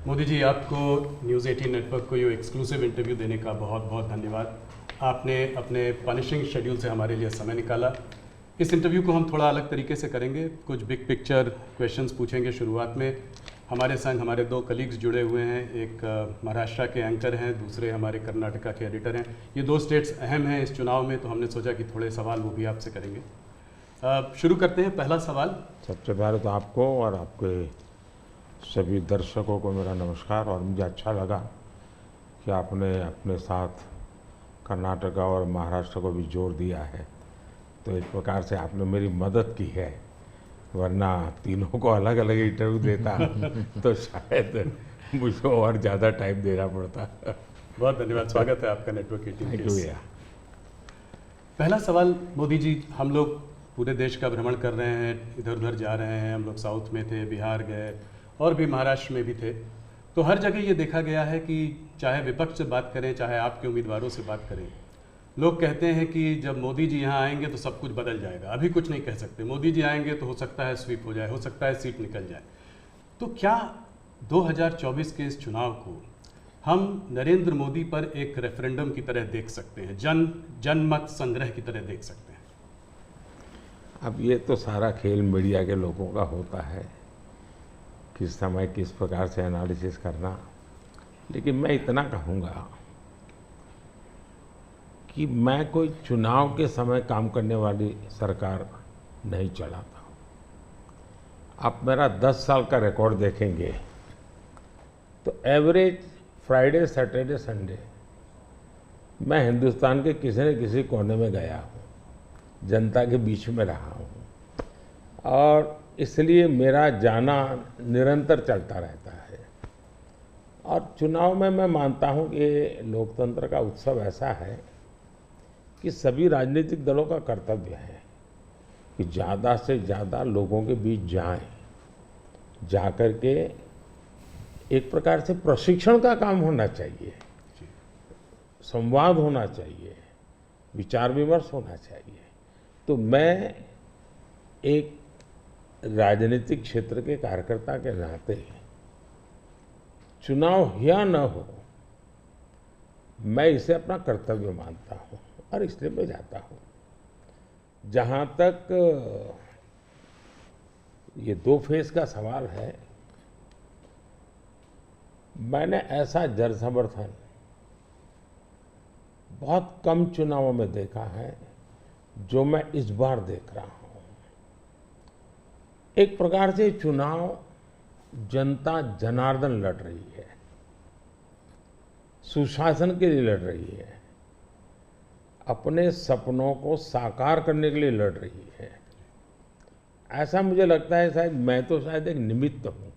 मोदी जी, आपको news 18 network को ये एक्सक्लूसिव इंटरव्यू देने का बहुत बहुत धन्यवाद। आपने अपने पनिशिंग शेड्यूल से हमारे लिए समय निकाला। इस इंटरव्यू को हम थोड़ा अलग तरीके से करेंगे, कुछ बिग पिक्चर क्वेश्चंस पूछेंगे। शुरुआत में हमारे संग हमारे दो कलीग्स जुड़े हुए हैं, एक महाराष्ट्र के एंकर हैं, दूसरे हमारे कर्नाटका के एडिटर हैं। ये दो स्टेट्स अहम हैं इस चुनाव में, तो हमने सोचा कि थोड़े सवाल वो भी आपसे करेंगे। शुरू करते हैं। पहला सवाल। सबसे पहले तो आपको और आपके सभी दर्शकों को मेरा नमस्कार। और मुझे अच्छा लगा कि आपने अपने साथ कर्नाटका और महाराष्ट्र को भी जोड़ दिया है, तो एक प्रकार से आपने मेरी मदद की है, वरना तीनों को अलग अलग इंटरव्यू देता तो शायद मुझे और ज़्यादा टाइम देना पड़ता। बहुत धन्यवाद, स्वागत है आपका नेटवर्क 18 थैंक के यू इस। भैया। पहला सवाल मोदी जी, हम लोग पूरे देश का भ्रमण कर रहे हैं, इधर उधर जा रहे हैं। हम लोग साउथ में थे, बिहार गए और भी महाराष्ट्र में भी थे। तो हर जगह ये देखा गया है कि चाहे विपक्ष से बात करें, चाहे आपके उम्मीदवारों से बात करें, लोग कहते हैं कि जब मोदी जी यहाँ आएंगे तो सब कुछ बदल जाएगा। अभी कुछ नहीं कह सकते, मोदी जी आएंगे तो हो सकता है स्वीप हो जाए, हो सकता है सीट निकल जाए। तो क्या 2024 के इस चुनाव को हम नरेंद्र मोदी पर एक रेफरेंडम की तरह देख सकते हैं, जनमत संग्रह की तरह देख सकते हैं? अब ये तो सारा खेल मीडिया के लोगों का होता है, किस समय किस प्रकार से एनालिसिस करना। लेकिन मैं इतना कहूँगा कि मैं कोई चुनाव के समय काम करने वाली सरकार नहीं चलाता हूँ। आप मेरा 10 साल का रिकॉर्ड देखेंगे तो एवरेज फ्राइडे सैटरडे संडे मैं हिंदुस्तान के किसी न किसी कोने में गया हूँ, जनता के बीच में रहा हूँ, और इसलिए मेरा जाना निरंतर चलता रहता है। और चुनाव में मैं मानता हूँ कि लोकतंत्र का उत्सव ऐसा है कि सभी राजनीतिक दलों का कर्तव्य है कि ज़्यादा से ज़्यादा लोगों के बीच जाएं, जाकर के एक प्रकार से प्रशिक्षण का काम होना चाहिए, संवाद होना चाहिए, विचार विमर्श होना चाहिए। तो मैं एक राजनीतिक क्षेत्र के कार्यकर्ता के नाते चुनाव या न हो, मैं इसे अपना कर्तव्य मानता हूँ और इसलिए मैं जाता हूँ। जहाँ तक ये 2 फेज का सवाल है, मैंने ऐसा जन समर्थन बहुत कम चुनावों में देखा है जो मैं इस बार देख रहा हूँ। एक प्रकार से चुनाव जनता जनार्दन लड़ रही है, सुशासन के लिए लड़ रही है, अपने सपनों को साकार करने के लिए लड़ रही है। ऐसा मुझे लगता है, शायद मैं तो शायद एक निमित्त हूँ।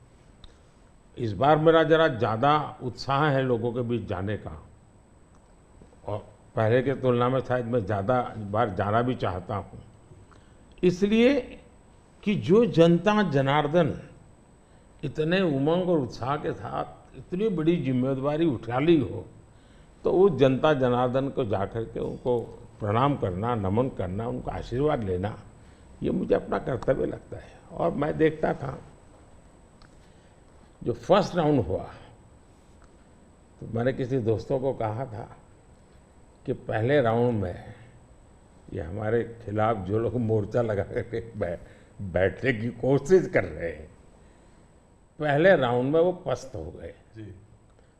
इस बार मेरा जरा ज़्यादा उत्साह है लोगों के बीच जाने का, और पहले के तुलना में शायद मैं ज़्यादा बार जाना भी चाहता हूँ, इसलिए कि जो जनता जनार्दन इतने उमंग और उत्साह के साथ इतनी बड़ी जिम्मेदारी उठा ली हो, तो वो जनता जनार्दन को जाकर के उनको प्रणाम करना, नमन करना, उनका आशीर्वाद लेना, ये मुझे अपना कर्तव्य लगता है। और मैं देखता था जो फर्स्ट राउंड हुआ, तो मैंने किसी दोस्तों को कहा था कि पहले राउंड में ये हमारे खिलाफ जो लोग मोर्चा लगा करके बैठने की कोशिश कर रहे हैं, पहले राउंड में वो पस्त हो गए जी।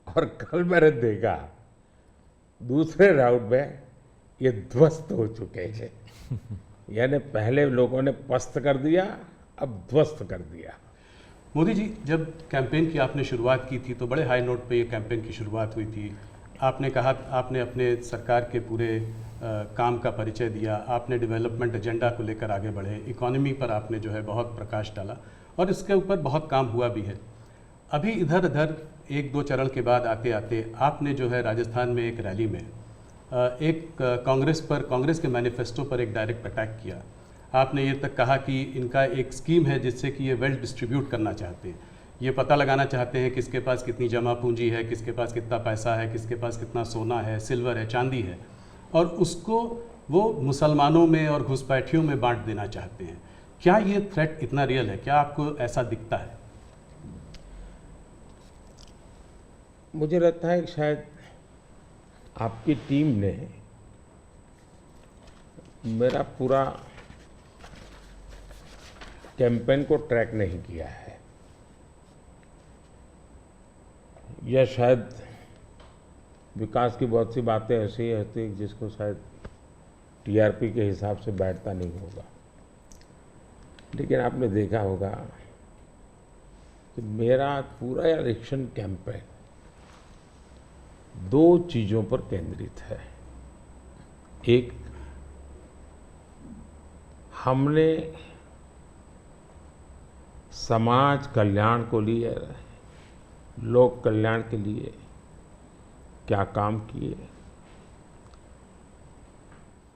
और कल मैंने देखा दूसरे राउंड में ये ध्वस्त हो चुके हैं। यानी पहले लोगों ने पस्त कर दिया, अब ध्वस्त कर दिया। मोदी जी, जब कैंपेन की आपने शुरुआत की थी तो बड़े हाई नोट पे ये कैंपेन की शुरुआत हुई थी। आपने कहा, आपने अपने सरकार के पूरे काम का परिचय दिया, आपने डेवलपमेंट एजेंडा को लेकर आगे बढ़े, इकोनॉमी पर आपने जो है बहुत प्रकाश डाला और इसके ऊपर बहुत काम हुआ भी है। अभी इधर उधर 1-2 चरण के बाद आते आते आपने जो है राजस्थान में एक रैली में एक कांग्रेस के मैनिफेस्टो पर एक डायरेक्ट अटैक किया। आपने ये तक कहा कि इनका एक स्कीम है जिससे कि ये वेल्थ डिस्ट्रीब्यूट करना चाहते हैं, ये पता लगाना चाहते हैं किसके पास कितनी जमा पूंजी है, किसके पास कितना पैसा है, किसके पास कितना सोना है, सिल्वर है, चांदी है, और उसको वो मुसलमानों में और घुसपैठियों में बांट देना चाहते हैं। क्या ये थ्रेट इतना रियल है? क्या आपको ऐसा दिखता है? मुझे लगता है कि शायद आपकी टीम ने मेरा पूरा कैंपेन को ट्रैक नहीं किया है, या शायद विकास की बहुत सी बातें ऐसी होती हैं जिसको शायद टीआरपी के हिसाब से बैठता नहीं होगा। लेकिन आपने देखा होगा कि मेरा पूरा इलेक्शन कैंपेन दो चीजों पर केंद्रित है। एक, हमने समाज कल्याण को लिए, लोक कल्याण के लिए क्या काम किए,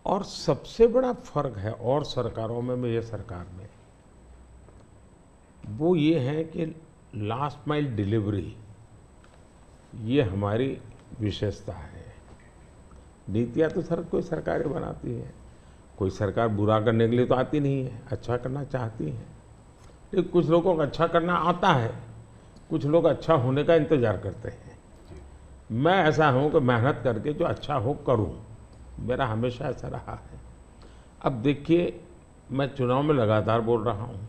और सबसे बड़ा फर्क है और सरकारों में ये सरकार में, वो ये है कि लास्ट माइल डिलीवरी ये हमारी विशेषता है। नीतियाँ तो कोई सरकारें बनाती है, कोई सरकार बुरा करने के लिए तो आती नहीं है, अच्छा करना चाहती है। लेकिन कुछ लोगों को अच्छा करना आता है, कुछ लोग अच्छा होने का इंतजार करते हैं। मैं ऐसा हूँ कि मेहनत करके जो अच्छा हो करूँ, मेरा हमेशा ऐसा रहा है। अब देखिए, मैं चुनाव में लगातार बोल रहा हूँ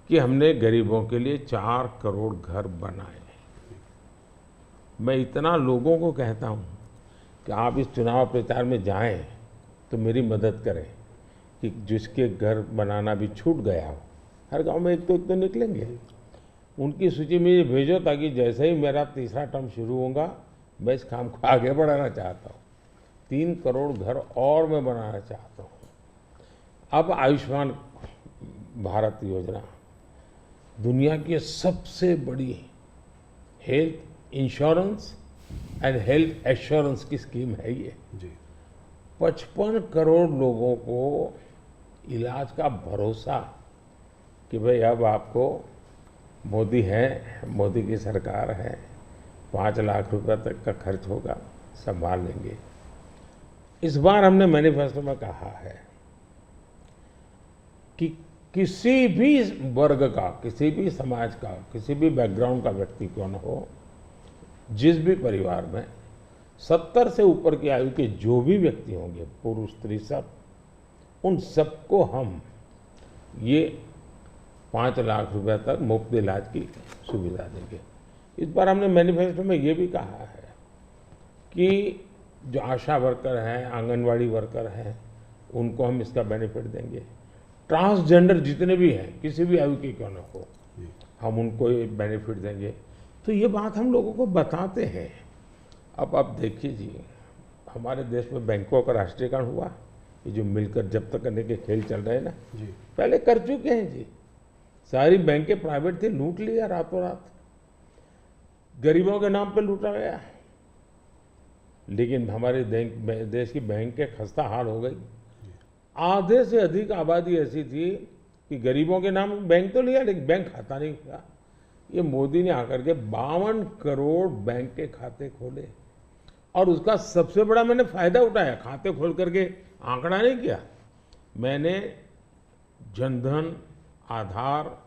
कि हमने गरीबों के लिए 4 करोड़ घर बनाए। मैं इतना लोगों को कहता हूँ कि आप इस चुनाव प्रचार में जाएं तो मेरी मदद करें कि जिसके घर बनाना भी छूट गया हो, हर गांव में एक तो निकलेंगे, उनकी सूची में ये भेजो, ताकि जैसे ही मेरा तीसरा टर्म शुरू होगा मैं इस काम को आगे बढ़ाना चाहता हूँ। 3 करोड़ घर और मैं बनाना चाहता हूँ। अब आयुष्मान भारत योजना दुनिया की सबसे बड़ी health insurance and health assurance की स्कीम है ये। जी। 55 करोड़ लोगों को इलाज का भरोसा कि भाई अब आपको मोदी है, मोदी की सरकार है, 5 लाख रुपए तक का खर्च होगा, संभाल लेंगे। इस बार हमने मैनिफेस्टो में कहा है कि किसी भी वर्ग का, किसी भी समाज का, किसी भी बैकग्राउंड का व्यक्ति क्यों न हो, जिस भी परिवार में 70 से ऊपर की आयु के जो भी व्यक्ति होंगे, पुरुष स्त्री सब, उन सबको हम ये 5 लाख रुपए तक मुफ्त इलाज की सुविधा देंगे। इस बार हमने मैनिफेस्टो में ये भी कहा है कि जो आशा वर्कर हैं, आंगनवाड़ी वर्कर हैं, उनको हम इसका बेनिफिट देंगे। ट्रांसजेंडर जितने भी हैं, किसी भी आयु के क्यों न हो, हम उनको ये बेनिफिट देंगे। तो ये बात हम लोगों को बताते हैं। अब आप देखिए जी, हमारे देश में बैंकों का राष्ट्रीयकरण हुआ, ये जो मिलकर जब्त करने के खेल चल रहे हैं ना जी, पहले कर चुके हैं जी। सारी बैंकें प्राइवेट थी, लूट लिया रातों रात, गरीबों के नाम पे लूटा गया। लेकिन हमारे देश की बैंकें खस्ता हाल हो गई। आधे से अधिक आबादी ऐसी थी कि गरीबों के नाम बैंक तो लिया, लेकिन बैंक खाता नहीं था। ये मोदी ने आकर के 52 करोड़ बैंक के खाते खोले, और उसका सबसे बड़ा मैंने फायदा उठाया। खाते खोल करके आंकड़ा नहीं किया मैंने, जनधन, आधार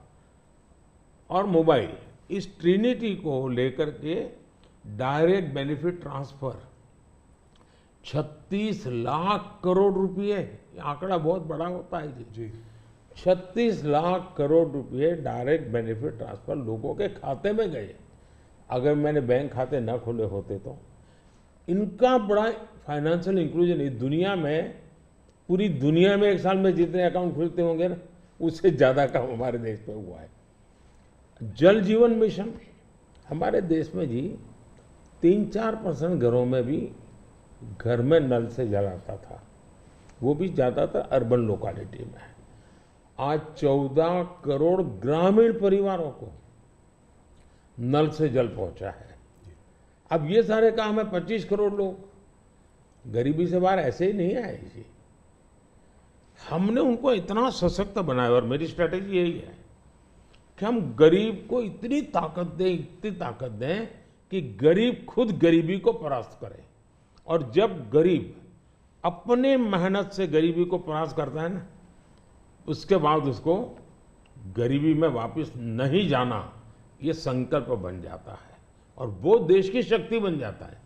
और मोबाइल, इस ट्रिनिटी को लेकर के direct benefit transfer 36 lakh crore रुपए, आंकड़ा बहुत बड़ा होता है जी। जी। 36 लाख करोड़ रुपए डायरेक्ट बेनिफिट ट्रांसफर लोगों के खाते में गए। अगर मैंने बैंक खाते न खोले होते तो इनका बड़ा फाइनेंशियल इंक्लूजन इस दुनिया में, पूरी दुनिया में एक साल में जितने अकाउंट खुलते होंगे ना, उससे ज्यादा काम हमारे देश में हुआ है। जल जीवन मिशन हमारे देश में जी 3-4% घरों में भी घर में नल से जल आता था, वो भी ज्यादातर अर्बन लोकेलिटी में। आज 14 करोड़ ग्रामीण परिवारों को नल से जल पहुंचा है। अब ये सारे काम है, 25 करोड़ लोग गरीबी से बाहर ऐसे ही नहीं आए जी। हमने उनको इतना सशक्त बनाया, और मेरी स्ट्रेटेजी यही है कि हम गरीब को इतनी ताकत दें कि गरीब खुद गरीबी को परास्त करे। और जब गरीब अपने मेहनत से गरीबी को परास्त करता है ना, उसके बाद उसको गरीबी में वापस नहीं जाना, ये संकल्प बन जाता है। और वो देश की शक्ति बन जाता है।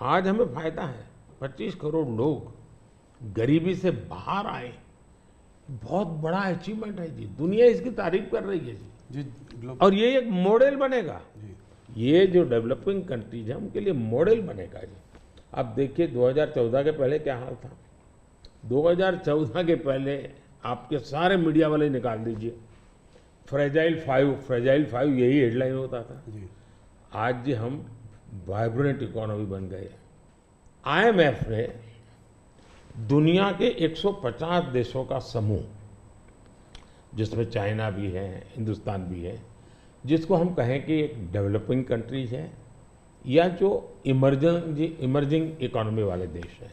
आज हमें फायदा है, 25 करोड़ लोग गरीबी से बाहर आए, बहुत बड़ा अचीवमेंट है जी, दुनिया इसकी तारीफ कर रही है जी। और ये एक मॉडल बनेगा, ये जो डेवलपिंग कंट्रीज है उनके लिए मॉडल बनेगा जी। आप देखिए 2014 के पहले क्या हाल था। 2014 के पहले आपके सारे मीडिया वाले निकाल दीजिए, फ्रेजाइल फाइव यही हेडलाइन होता था जी। आज जी हम वाइब्रेंट इकोनॉमी बन गए। IMF ने दुनिया के 150 देशों का समूह, जिसमें चाइना भी है, हिंदुस्तान भी है, जिसको हम कहें कि एक डेवलपिंग कंट्रीज है या जो इमर्जिंग इकोनॉमी वाले देश हैं,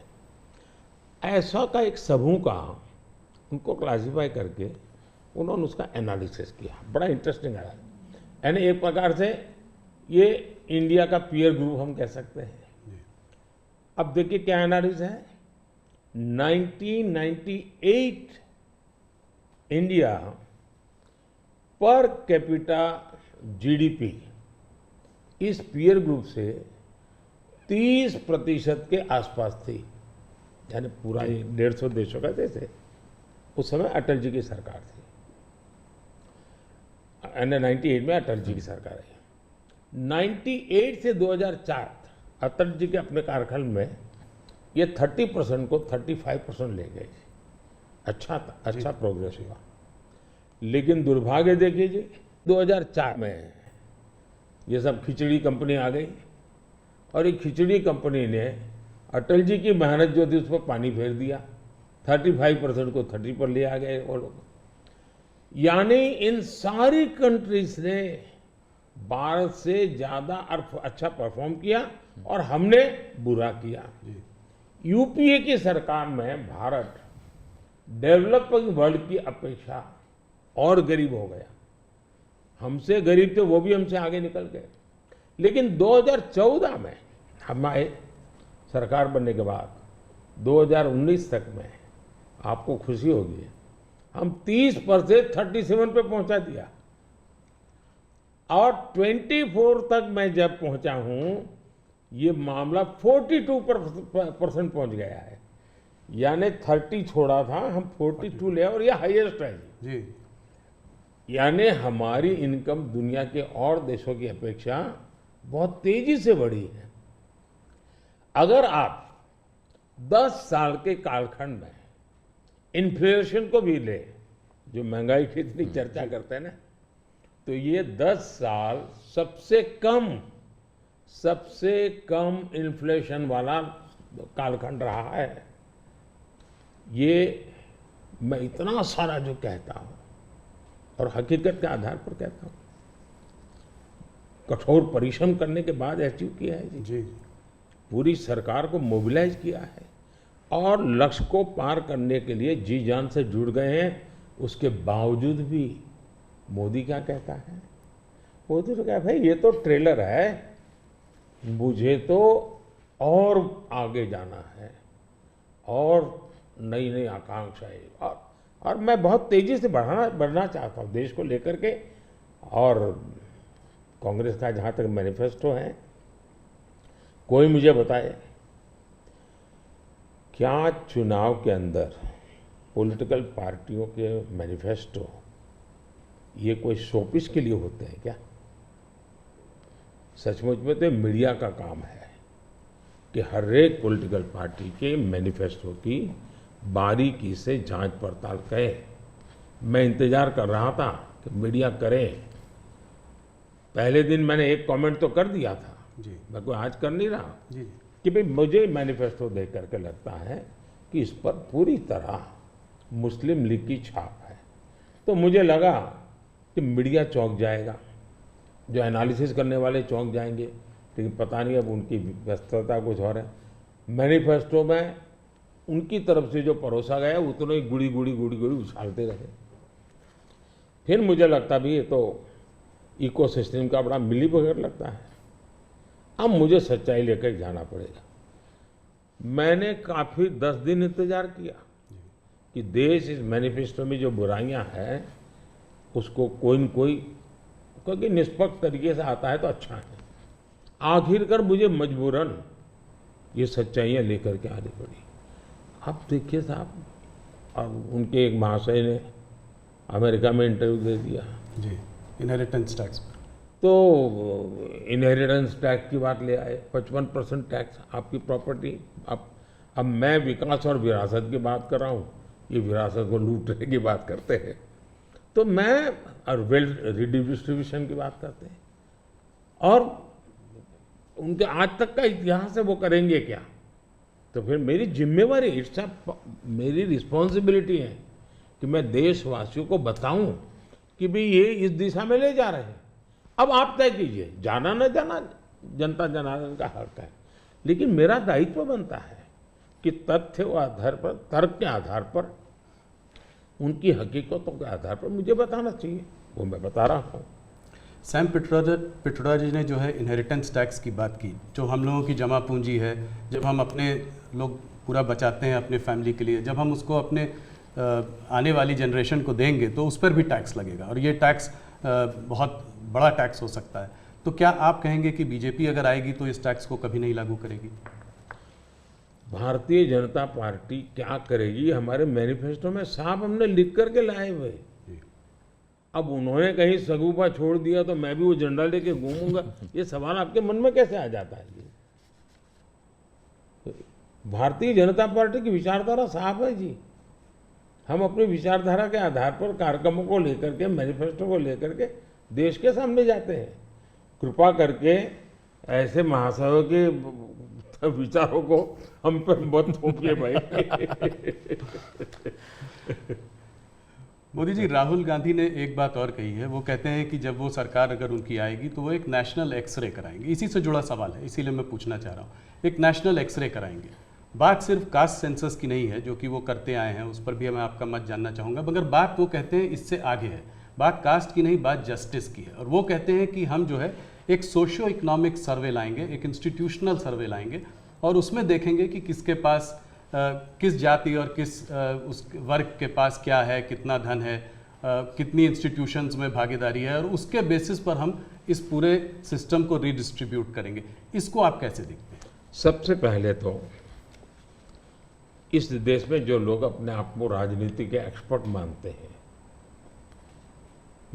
ऐसा का एक समूह का उनको क्लासिफाई करके उन्होंने उसका एनालिसिस किया। बड़ा इंटरेस्टिंग है, यानी एक प्रकार से ये इंडिया का पीयर ग्रुप हम कह सकते हैं। अब देखिए क्या एनालिसिस है। 1998 इंडिया पर कैपिटा GDP इस पीयर ग्रुप से 30% के आसपास थी, यानी पूरा 150 देशों का देश है। उस समय अटल जी की सरकार थी, 98 में अटल जी की सरकार है। 98 से 2004 अटल जी के अपने कार्यकाल में ये 30% को 35% ले गए। अच्छा प्रोग्रेस हुआ। लेकिन दुर्भाग्य देखिए जी, 2004 में ये सब खिचड़ी कंपनी आ गई और ये खिचड़ी कंपनी ने अटल जी की मेहनत जो थी उस पर पानी फेर दिया। 35% को 30 पर ले आ गए वो लोग। यानी इन सारी कंट्रीज ने भारत से ज्यादा अच्छा परफॉर्म किया और हमने बुरा किया। यूपीए की सरकार में भारत डेवलपिंग वर्ल्ड की अपेक्षा और गरीब हो गया। हमसे गरीब थे, वो भी हमसे आगे निकल गए। लेकिन 2014 में हम आए, सरकार बनने के बाद 2019 तक में आपको खुशी होगी, हम 30 पर से 37 पे पहुंचा दिया और 24 तक मैं जब पहुंचा हूं ये मामला 42% पहुंच गया है। यानी 30 छोड़ा था, हम 42 ले और ये हाईएस्ट है जी। यानी हमारी इनकम दुनिया के और देशों की अपेक्षा बहुत तेजी से बढ़ी है। अगर आप 10 साल के कालखंड में इन्फ्लेशन को भी ले, जो महंगाई की इतनी चर्चा करते हैं ना, तो ये 10 साल सबसे कम इन्फ्लेशन वाला कालखंड रहा है। ये मैं इतना सारा जो कहता हूं और हकीकत के आधार पर कहता हूं, कठोर परिश्रम करने के बाद अचीव किया है जी। पूरी सरकार को मोबिलाइज किया है और लक्ष्य को पार करने के लिए जी जान से जुड़ गए हैं। उसके बावजूद भी मोदी क्या कहता है? मोदी तो कहता है भाई ये तो ट्रेलर है, मुझे तो और आगे जाना है और नई नई आकांक्षाएं और मैं बहुत तेजी से बढ़ना चाहता हूं देश को लेकर के। और कांग्रेस का जहां तक मैनिफेस्टो है, कोई मुझे बताए क्या चुनाव के अंदर पॉलिटिकल पार्टियों के मैनिफेस्टो ये कोई शोपीस के लिए होते हैं क्या? सचमुच में तो मीडिया का काम है कि हर एक पॉलिटिकल पार्टी के मैनिफेस्टो की बारीकी से जांच पड़ताल करे। मैं इंतजार कर रहा था कि मीडिया करे। पहले दिन मैंने एक कमेंट तो कर दिया था जी, मैं कोई आज कर नहीं रहा जी, कि भाई मुझे मैनिफेस्टो देख करके लगता है कि इस पर पूरी तरह मुस्लिम लीग की छाप है। तो मुझे लगा कि मीडिया चौंक जाएगा, जो एनालिसिस करने वाले चौंक जाएंगे, लेकिन पता नहीं अब उनकी व्यस्तता कुछ और है। मैनिफेस्टो में उनकी तरफ से जो परोसा गया उतना ही गुड़ी उछालते रहे। फिर मुझे लगता भी ये तो इकोसिस्टम का बड़ा मिलीबग लगता है। अब मुझे सच्चाई लेकर जाना पड़ेगा। मैंने काफी 10 दिन इंतजार किया कि देश इस मैनिफेस्टो में जो बुराइयां हैं उसको कोई न कोई, क्योंकि निष्पक्ष तरीके से आता है तो अच्छा है, आखिरकार मुझे मजबूरन ये सच्चाइयाँ लेकर के आनी पड़ी। अब देखिए साहब, अब उनके एक महाशय ने अमेरिका में इंटरव्यू दे दिया, जी, इनहेरिटेंस टैक्स पर। तो इनहेरिटेंस टैक्स की बात ले आए, 55% टैक्स आपकी प्रॉपर्टी। अब मैं विकास और विरासत की बात कर रहा हूँ, ये विरासत को लूटने की बात करते हैं। तो मैं और वेल्थ रिडिस्ट्रीब्यूशन की बात करते हैं, और उनके आज तक का इतिहास है, वो करेंगे क्या? तो फिर मेरी जिम्मेवारी, मेरी रिस्पॉन्सिबिलिटी है कि मैं देशवासियों को बताऊं कि भाई ये इस दिशा में ले जा रहे हैं। अब आप तय कीजिए, जाना न जाना जनता जनार्दन का हक है, लेकिन मेरा दायित्व बनता है कि तथ्य के आधार पर, तर्क के आधार पर, उनकी हकीकतों के आधार पर मुझे बताना चाहिए, वो मैं बता रहा हूँ। सैम पिट्रोडा जी ने जो है इनहेरिटेंस टैक्स की बात की, जो हम लोगों की जमा पूंजी है, जब हम अपने लोग पूरा बचाते हैं अपने फैमिली के लिए, जब हम उसको अपने आने वाली जनरेशन को देंगे तो उस पर भी टैक्स लगेगा, और ये टैक्स बहुत बड़ा टैक्स हो सकता है। तो क्या आप कहेंगे कि बीजेपी अगर आएगी तो इस टैक्स को कभी नहीं लागू करेगी? भारतीय जनता पार्टी क्या करेगी, हमारे मैनिफेस्टो में साफ हमने लिख करके लाए हुए। अब उन्होंने कहीं सगुफा छोड़ दिया तो मैं भी वो झंडा लेके घूमूंगा, ये सवाल आपके मन में कैसे आ जाता है? भारतीय जनता पार्टी की विचारधारा साफ है जी। हम अपनी विचारधारा के आधार पर कार्यक्रमों को लेकर के, मैनिफेस्टो को लेकर के देश के सामने जाते हैं। कृपा करके ऐसे महाशयों के विचारों को हम पर मत थोपिए भाई। मोदी जी, राहुल गांधी ने एक बात और कही है, वो कहते हैं कि जब वो सरकार अगर उनकी आएगी तो वो एक नेशनल एक्सरे कराएंगे। इसी से जुड़ा सवाल है, इसीलिए मैं पूछना चाह रहा हूँ, एक नेशनल एक्सरे कराएंगे। बात सिर्फ कास्ट सेंसस की नहीं है जो कि वो करते आए हैं, उस पर भी मैं आपका मत जानना चाहूँगा, मगर बात वो कहते हैं इससे आगे है, बात कास्ट की नहीं, बात जस्टिस की है। और वो कहते हैं कि हम जो है एक सोशियो इकोनॉमिक सर्वे लाएंगे, एक इंस्टीट्यूशनल सर्वे लाएंगे, और उसमें देखेंगे कि किसके पास किस जाति और किस उस वर्ग के पास क्या है, कितना धन है, कितनी इंस्टीट्यूशंस में भागीदारी है, और उसके बेसिस पर हम इस पूरे सिस्टम को रीडिस्ट्रीब्यूट करेंगे। इसको आप कैसे देखते हैं? सबसे पहले तो इस देश में जो लोग अपने आप को राजनीति के एक्सपर्ट मानते हैं,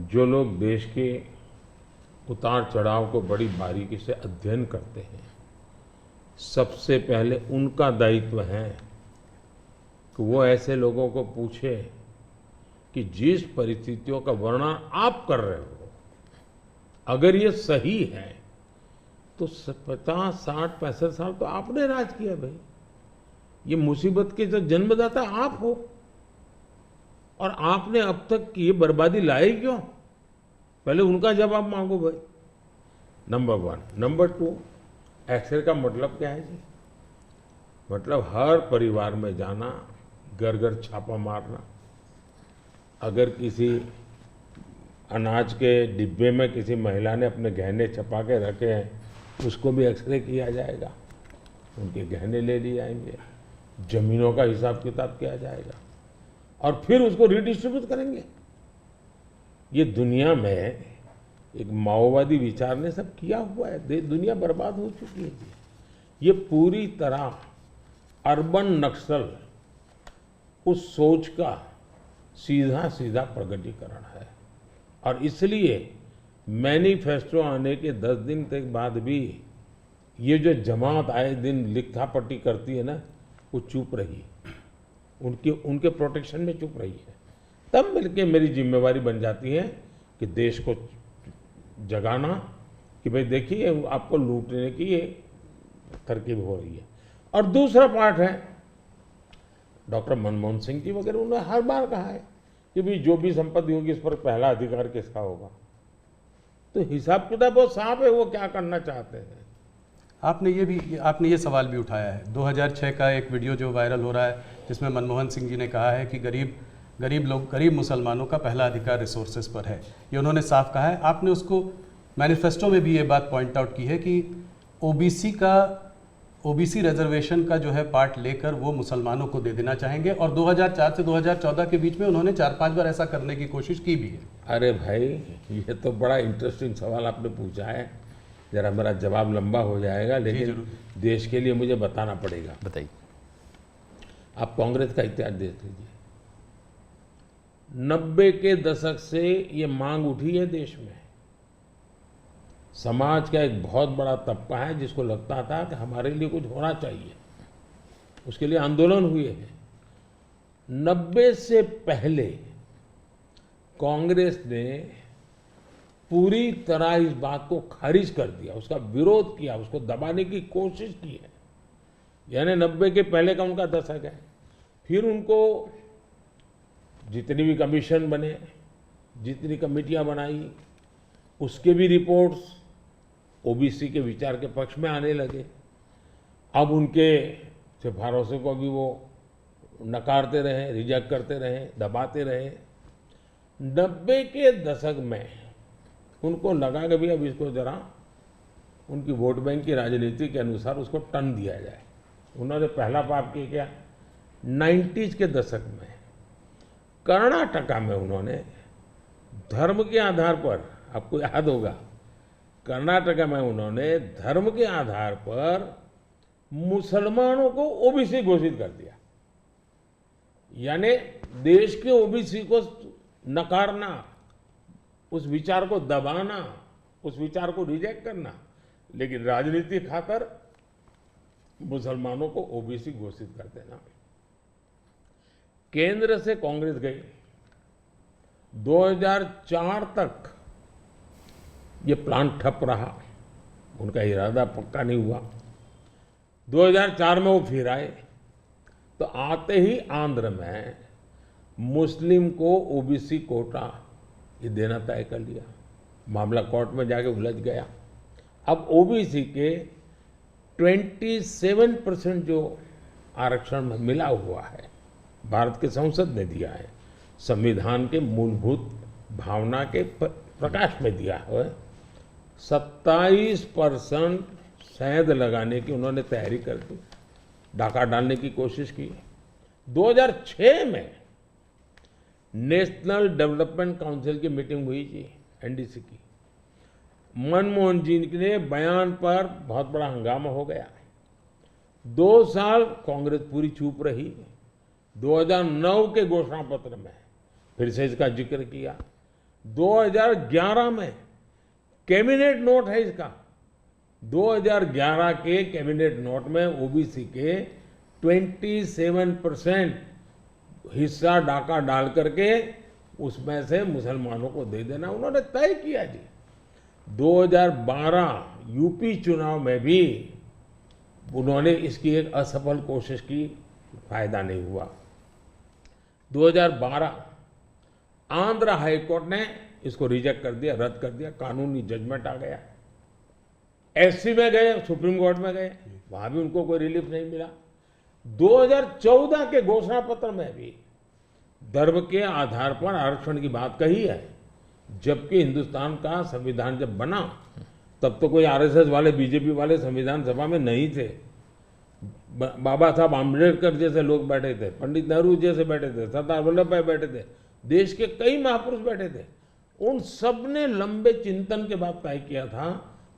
जो लोग देश के उतार चढ़ाव को बड़ी बारीकी से अध्ययन करते हैं, सबसे पहले उनका दायित्व है कि वो ऐसे लोगों को पूछे कि जिस परिस्थितियों का वर्णन आप कर रहे हो, अगर ये सही है तो 50, 60, 65 साल तो आपने राज किया भाई, ये मुसीबत के जो जन्मदाता आप हो, और आपने अब तक ये बर्बादी लाई क्यों? पहले उनका जवाब मांगो भाई, नंबर 1। नंबर 2, एक्सरे का मतलब क्या है जी? मतलब हर परिवार में जाना, घर घर छापा मारना, अगर किसी अनाज के डिब्बे में किसी महिला ने अपने गहने छपा के रखे हैं, उसको भी एक्सरे किया जाएगा, उनके गहने ले लिए जाएंगे, जमीनों का हिसाब किताब किया जाएगा, और फिर उसको रिडिस्ट्रीब्यूट करेंगे। ये दुनिया में एक माओवादी विचार ने सब किया हुआ है, दुनिया बर्बाद हो चुकी है। ये पूरी तरह अर्बन नक्सल उस सोच का सीधा सीधा प्रगटीकरण है, और इसलिए मैनिफेस्टो आने के 10 दिन तक बाद भी ये जो जमात आए दिन लिखापट्टी करती है ना, वो चुप रही, उनके प्रोटेक्शन में चुप रही है। तब मिलके मेरी जिम्मेवारी बन जाती है कि देश को जगाना कि भाई देखिए आपको लूटने की ये तरकीब हो रही है। और दूसरा पार्ट है, डॉक्टर मनमोहन सिंह जी वगैरह, उन्होंने हर बार कहा है कि भाई जो भी संपत्ति होगी इस पर पहला अधिकार किसका होगा। तो हिसाब किताब बहुत साफ है, वो क्या करना चाहते हैं। आपने ये सवाल भी उठाया है, 2006 का एक वीडियो जो वायरल हो रहा है, जिसमें मनमोहन सिंह जी ने कहा है कि गरीब मुसलमानों का पहला अधिकार रिसोर्सेज पर है, ये उन्होंने साफ कहा है। आपने उसको मैनिफेस्टो में भी ये बात पॉइंट आउट की है कि ओबीसी रिजर्वेशन का जो है पार्ट लेकर वो मुसलमानों को दे देना चाहेंगे, और 2004 से 2014 के बीच में उन्होंने 4-5 बार ऐसा करने की कोशिश की भी है। अरे भाई, ये तो बड़ा इंटरेस्टिंग सवाल आपने पूछा है। जरा मेरा जवाब लंबा हो जाएगा, लेकिन जरूर। देश के लिए मुझे बताना पड़ेगा। बताइए। आप कांग्रेस का इतिहास देख लीजिए। 90 के दशक से ये मांग उठी है देश में। समाज का एक बहुत बड़ा तबका है जिसको लगता था कि हमारे लिए कुछ होना चाहिए, उसके लिए आंदोलन हुए हैं। 90 से पहले कांग्रेस ने पूरी तरह इस बात को खारिज कर दिया, उसका विरोध किया, उसको दबाने की कोशिश की है। यानी 90 के पहले का उनका दशक है। फिर उनको जितनी भी कमीशन बने, जितनी कमेटियां बनाई, उसके भी रिपोर्ट्स ओबीसी के विचार के पक्ष में आने लगे। अब उनके सिफारिशों को भी वो नकारते रहे, रिजेक्ट करते रहे, दबाते रहे। 90 के दशक में उनको लगा कि भी अब इसको जरा उनकी वोट बैंक की राजनीति के अनुसार उसको टर्न दिया जाए। उन्होंने पहला पाप किया क्या, 90s के दशक में कर्नाटका में उन्होंने धर्म के आधार पर, आपको याद होगा, कर्नाटका में उन्होंने धर्म के आधार पर मुसलमानों को ओबीसी घोषित कर दिया। यानी देश के ओबीसी को नकारना, उस विचार को दबाना, उस विचार को रिजेक्ट करना, लेकिन राजनीति खातर मुसलमानों को ओबीसी घोषित कर देना। केंद्र से कांग्रेस गई, 2004 तक ये प्लान ठप रहा, उनका इरादा पक्का नहीं हुआ। 2004 में वो फिर आए, तो आते ही आंध्र में मुस्लिम को ओबीसी कोटा ये देना तय कर लिया। मामला कोर्ट में जाके उलझ गया। अब ओबीसी के 27% जो आरक्षण में मिला हुआ है, भारत के संसद ने दिया है, संविधान के मूलभूत भावना के प्रकाश में दिया है। 27% शहद लगाने की उन्होंने तैयारी कर दी, डाका डालने की कोशिश की। 2006 में नेशनल डेवलपमेंट काउंसिल की मीटिंग हुई थी, एनडीसी की। मनमोहन जी के बयान पर बहुत बड़ा हंगामा हो गया। 2 साल कांग्रेस पूरी चुप रही। 2009 के घोषणा पत्र में फिर से इसका जिक्र किया। 2011 में कैबिनेट नोट है इसका, 2011 के कैबिनेट नोट में ओबीसी के 27% हिस्सा डाका डाल करके उसमें से मुसलमानों को दे देना उन्होंने तय किया जी। 2012 यूपी चुनाव में भी उन्होंने इसकी एक असफल कोशिश की, फायदा नहीं हुआ। 2012 आंध्र हाईकोर्ट ने इसको रिजेक्ट कर दिया, रद्द कर दिया, कानूनी जजमेंट आ गया। एससी में गए, सुप्रीम कोर्ट में गए, वहां भी उनको कोई रिलीफ नहीं मिला। 2014 के घोषणा पत्र में भी धर्म के आधार पर आरक्षण की बात कही है, जबकि हिंदुस्तान का संविधान जब बना तब तो कोई आरएसएस वाले, बीजेपी वाले संविधान सभा में नहीं थे। बाबा साहब आम्बेडकर जैसे लोग बैठे थे, पंडित नेहरू जैसे बैठे थे, सरदार वल्लभ भाई बैठे थे, देश के कई महापुरुष बैठे थे। उन सब ने लंबे चिंतन के बाद तय किया था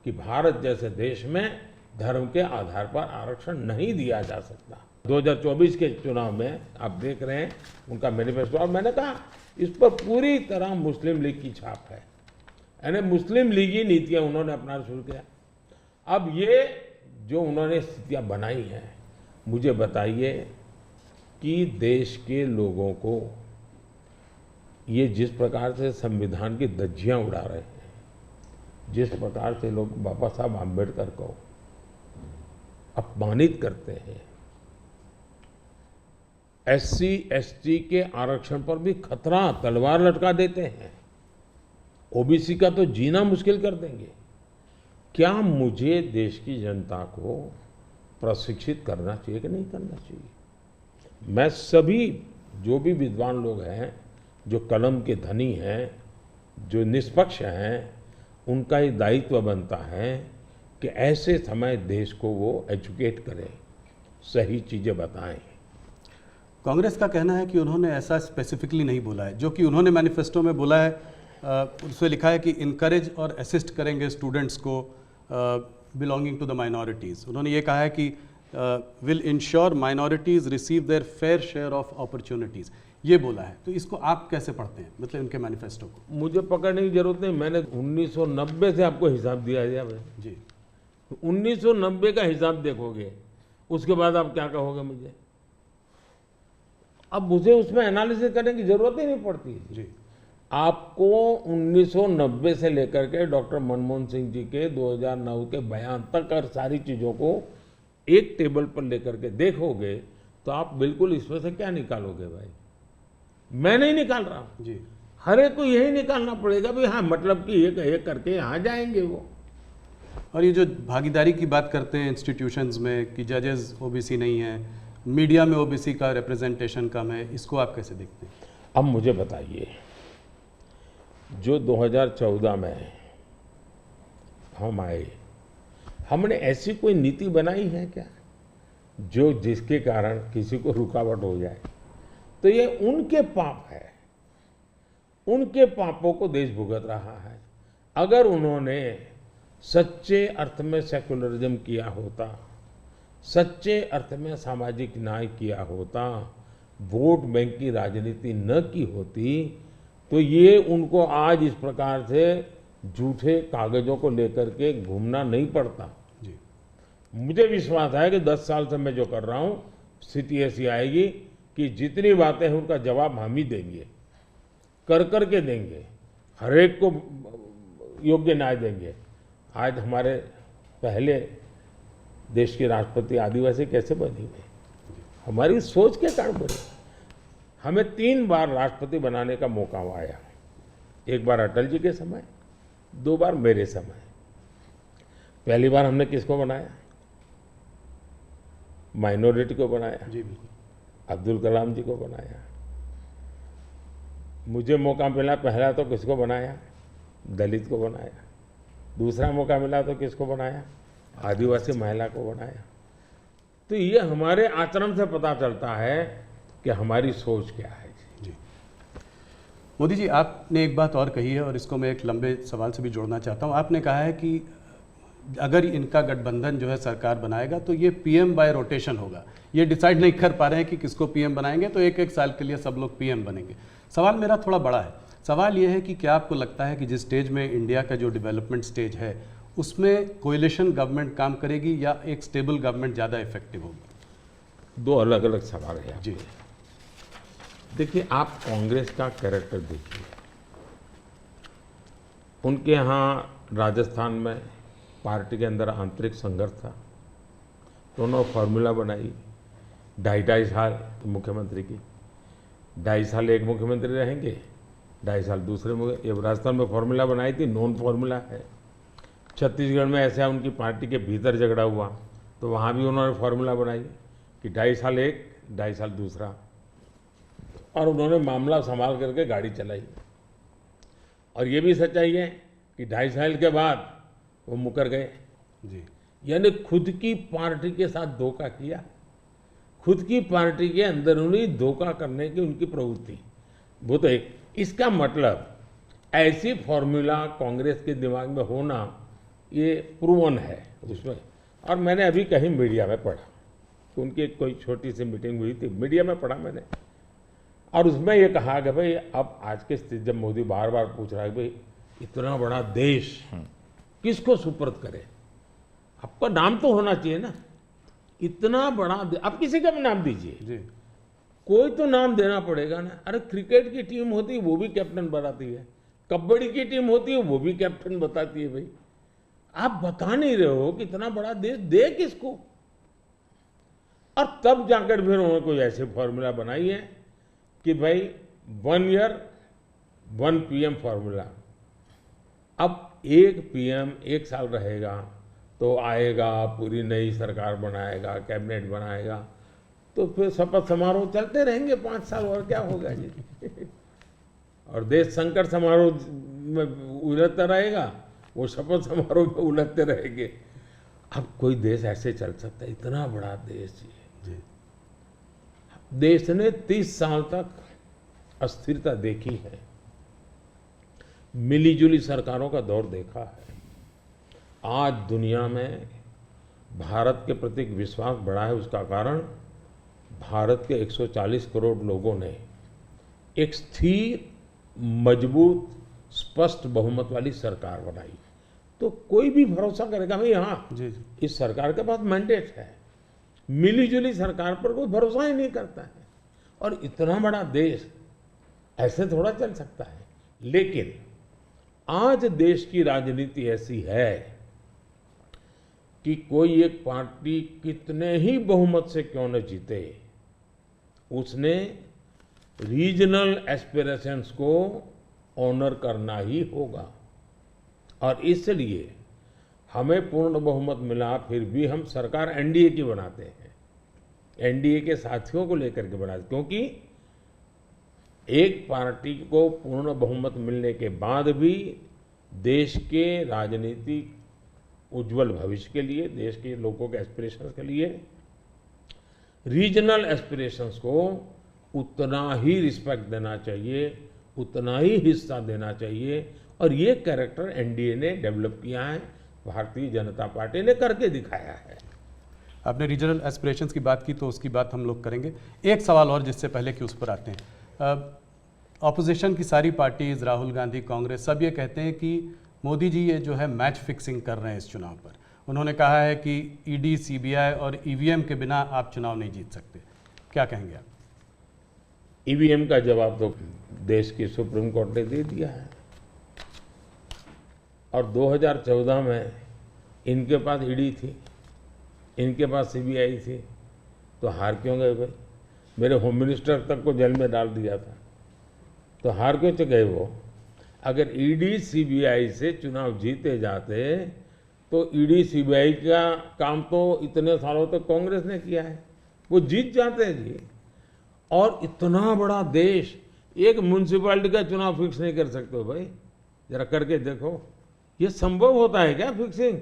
कि भारत जैसे देश में धर्म के आधार पर आरक्षण नहीं दिया जा सकता। 2024 के चुनाव में आप देख रहे हैं उनका मैनिफेस्टो, और मैंने कहा इस पर पूरी तरह मुस्लिम लीग की छाप है, यानी मुस्लिम लीगी नीतियां उन्होंने अपनाना शुरू किया। अब ये जो उन्होंने स्थितियां बनाई हैं, मुझे बताइए कि देश के लोगों को ये जिस प्रकार से संविधान की धज्जियां उड़ा रहे हैं, जिस प्रकार से लोग बाबा साहब आम्बेडकर को अपमानित करते हैं, एससी एसटी के आरक्षण पर भी खतरा, तलवार लटका देते हैं, ओबीसी का तो जीना मुश्किल कर देंगे। क्या मुझे देश की जनता को प्रशिक्षित करना चाहिए कि नहीं करना चाहिए? मैं सभी जो भी विद्वान लोग हैं, जो कलम के धनी हैं, जो निष्पक्ष हैं, उनका ये दायित्व बनता है कि ऐसे समय देश को वो एजुकेट करें, सही चीज़ें बताएं। कांग्रेस का कहना है कि उन्होंने ऐसा स्पेसिफिकली नहीं बोला है, जो कि उन्होंने मैनिफेस्टो में बोला है। उसमें लिखा है कि इनकरेज और असिस्ट करेंगे स्टूडेंट्स को, बिलोंगिंग टू द माइनॉरिटीज़। उन्होंने ये कहा है कि will ensure minorities receive there fair share of opportunities, ये बोला है। तो इसको आप कैसे पढ़ते हैं, मतलब इनके मैनिफेस्टो को? मुझे पकड़ने की जरूरत नहीं, मैंने 1990 से आपको हिसाब दिया है भाई। जी 1990 का हिसाब देखोगे, उसके बाद आप क्या कहोगे मुझे? अब मुझे उसमें एनालिसिस करने की जरूरत ही नहीं पड़ती। जी आपको 1990 से लेकर के डॉक्टर मनमोहन सिंह जी के 2009 के बयान तक और सारी चीजों को एक टेबल पर लेकर के देखोगे तो आप बिल्कुल इसमें से क्या निकालोगे भाई? मैं नहीं निकाल रहा हूं, जी हर एक को यही निकालना पड़ेगा भाई। हाँ, मतलब कि एक करके यहाँ जाएंगे वो। और ये जो भागीदारी की बात करते हैं इंस्टीट्यूशंस में कि जजेस ओबीसी नहीं है, मीडिया में ओबीसी का रिप्रेजेंटेशन कम है, इसको आप कैसे देखते हैं? अब मुझे बताइए, जो 2014 में हम आए, हमने ऐसी कोई नीति बनाई है क्या जो जिसके कारण किसी को रुकावट हो जाए? तो ये उनके पाप है, उनके पापों को देश भुगत रहा है। अगर उन्होंने सच्चे अर्थ में सेकुलरिज्म किया होता, सच्चे अर्थ में सामाजिक न्याय किया होता, वोट बैंक की राजनीति न की होती, तो ये उनको आज इस प्रकार से झूठे कागजों को लेकर के घूमना नहीं पड़ता। जी मुझे विश्वास है कि 10 साल से मैं जो कर रहा हूं, स्थिति ऐसी आएगी कि जितनी बातें हैं उनका जवाब हम ही देंगे, कर के देंगे, हर एक को योग्य न्याय देंगे। आज हमारे पहले देश के राष्ट्रपति आदिवासी कैसे बनी हुई? हमारी सोच के कारण बनी। हमें 3 बार राष्ट्रपति बनाने का मौका आया, एक बार अटल जी के समय, 2 बार मेरे समय। पहली बार हमने किसको बनाया? माइनॉरिटी को बनाया, जी बिल्कुल। अब्दुल कलाम जी को बनाया। मुझे मौका मिला पहला तो किसको बनाया? दलित को बनाया। दूसरा मौका मिला तो किसको बनाया? आदिवासी महिला को बनाया। तो ये हमारे आचरण से पता चलता है कि हमारी सोच क्या है। जी मोदी जी, आपने एक बात और कही है और इसको मैं एक लंबे सवाल से भी जोड़ना चाहता हूँ। आपने कहा है कि अगर इनका गठबंधन जो है सरकार बनाएगा तो ये पीएम बाय रोटेशन होगा। ये डिसाइड नहीं कर पा रहे हैं कि किसको पीएम बनाएंगे, तो एक साल के लिए सब लोग पीएम बनेंगे। सवाल मेरा थोड़ा बड़ा है। सवाल ये है कि क्या आपको लगता है कि जिस स्टेज में इंडिया का जो डेवलपमेंट स्टेज है उसमें कोएलिशन गवर्नमेंट काम करेगी या एक स्टेबल गवर्नमेंट ज़्यादा इफेक्टिव होगी? 2 अलग अलग सवाल है। जी देखिए, आप कांग्रेस का कैरेक्टर देखिए। उनके यहाँ राजस्थान में पार्टी के अंदर आंतरिक संघर्ष था, तो उन्होंने फॉर्मूला बनाई 2.5 साल मुख्यमंत्री की, 2.5 साल एक मुख्यमंत्री रहेंगे, 2.5 साल दूसरे। ये राजस्थान में फॉर्मूला बनाई थी, नॉन फॉर्मूला है। छत्तीसगढ़ में ऐसा उनकी पार्टी के भीतर झगड़ा हुआ तो वहाँ भी उन्होंने फॉर्मूला बनाई कि 2.5 साल एक, 2.5 साल दूसरा, और उन्होंने मामला संभाल करके गाड़ी चलाई। और ये भी सच्चाई है कि 2.5 साल के बाद वो मुकर गए। जी यानी खुद की पार्टी के साथ धोखा किया, खुद की पार्टी के अंदरूनी धोखा करने की उनकी प्रवृत्ति, वो तो एक। इसका मतलब ऐसी फॉर्मूला कांग्रेस के दिमाग में होना ये प्रूवन है उसमें। और मैंने अभी कहीं मीडिया में पढ़ा कि उनकी कोई छोटी सी मीटिंग हुई थी, मीडिया में पढ़ा मैंने, और उसमें ये कहा कि भाई अब आज के स्थिति जब मोदी बार बार पूछ रहा है भाई इतना बड़ा देश किसको सुपुर्द करे, आपका नाम तो होना चाहिए ना, इतना बड़ा आप किसी का भी नाम दीजिए, जी कोई तो नाम देना पड़ेगा ना। अरे क्रिकेट की टीम होती है वो भी कैप्टन बताती है, कबड्डी की टीम होती है वो भी कैप्टन बताती है। भाई आप बता नहीं रहे हो कि इतना बड़ा देश दे किसको। और तब जाकर फिर उन्होंने कोई ऐसे फॉर्मूला बनाई है कि भाई 1 ईयर 1 पीएम फॉर्मूला। अब एक पीएम 1 साल रहेगा तो आएगा, पूरी नई सरकार बनाएगा, कैबिनेट बनाएगा, तो फिर शपथ समारोह चलते रहेंगे 5 साल, और क्या होगा जी। और देश संकट समारोह में उलझता रहेगा, वो शपथ समारोह में उलझते रहेंगे। अब कोई देश ऐसे चल सकता है? इतना बड़ा देश जी देश ने 30 साल तक अस्थिरता देखी है, मिलीजुली सरकारों का दौर देखा है, आज दुनिया में भारत के प्रति विश्वास बढ़ा है, उसका कारण भारत के 140 करोड़ लोगों ने एक स्थिर, मजबूत, स्पष्ट बहुमत वाली सरकार बनाई। तो कोई भी भरोसा करेगा भाई हाँ जी जी। इस सरकार के पास मैंडेट है, मिलीजुली सरकार पर कोई भरोसा ही नहीं करता है। और इतना बड़ा देश ऐसे थोड़ा चल सकता है। लेकिन आज देश की राजनीति ऐसी है कि कोई एक पार्टी कितने ही बहुमत से क्यों न जीते, उसने रीजनल एस्पिरेशंस को ऑनर करना ही होगा। और इसलिए हमें पूर्ण बहुमत मिला, फिर भी हम सरकार एनडीए की बनाते हैं, एनडीए के साथियों को लेकर के बनाते, क्योंकि एक पार्टी को पूर्ण बहुमत मिलने के बाद भी देश के राजनीतिक उज्जवल भविष्य के लिए, देश के लोगों के एस्पिरेशंस के लिए, रीजनल एस्पिरेशंस को उतना ही रिस्पेक्ट देना चाहिए, उतना ही हिस्सा देना चाहिए। और ये कैरेक्टर एनडीए ने डेवलप किया है, भारतीय जनता पार्टी ने करके दिखाया है। आपने रीजनल एस्पिरेशंस की बात की तो उसकी बात हम लोग करेंगे। एक सवाल और जिससे पहले कि उस पर आते हैं, ऑपोजिशन की सारी पार्टीज, राहुल गांधी, कांग्रेस, सब ये कहते हैं कि मोदी जी ये जो है मैच फिक्सिंग कर रहे हैं इस चुनाव पर। उन्होंने कहा है कि ईडी, सीबीआई और ईवीएम के बिना आप चुनाव नहीं जीत सकते। क्या कहेंगे आप? ईवीएम का जवाब तो देश की सुप्रीम कोर्ट ने दे दिया है। और 2014 में इनके पास ईडी थी, इनके पास सीबीआई थी, तो हार क्यों गए भाई? मेरे होम मिनिस्टर तक को जेल में डाल दिया था, तो हार क्यों गए वो? अगर ईडी सीबीआई से चुनाव जीते जाते तो ईडी सीबीआई का काम तो इतने सालों तक कांग्रेस ने किया है, वो जीत जाते हैं जी। और इतना बड़ा देश एक म्यूनसिपैलिटी का चुनाव फिक्स नहीं कर सकते भाई, जरा करके देखो। ये संभव होता है क्या फिक्सिंग?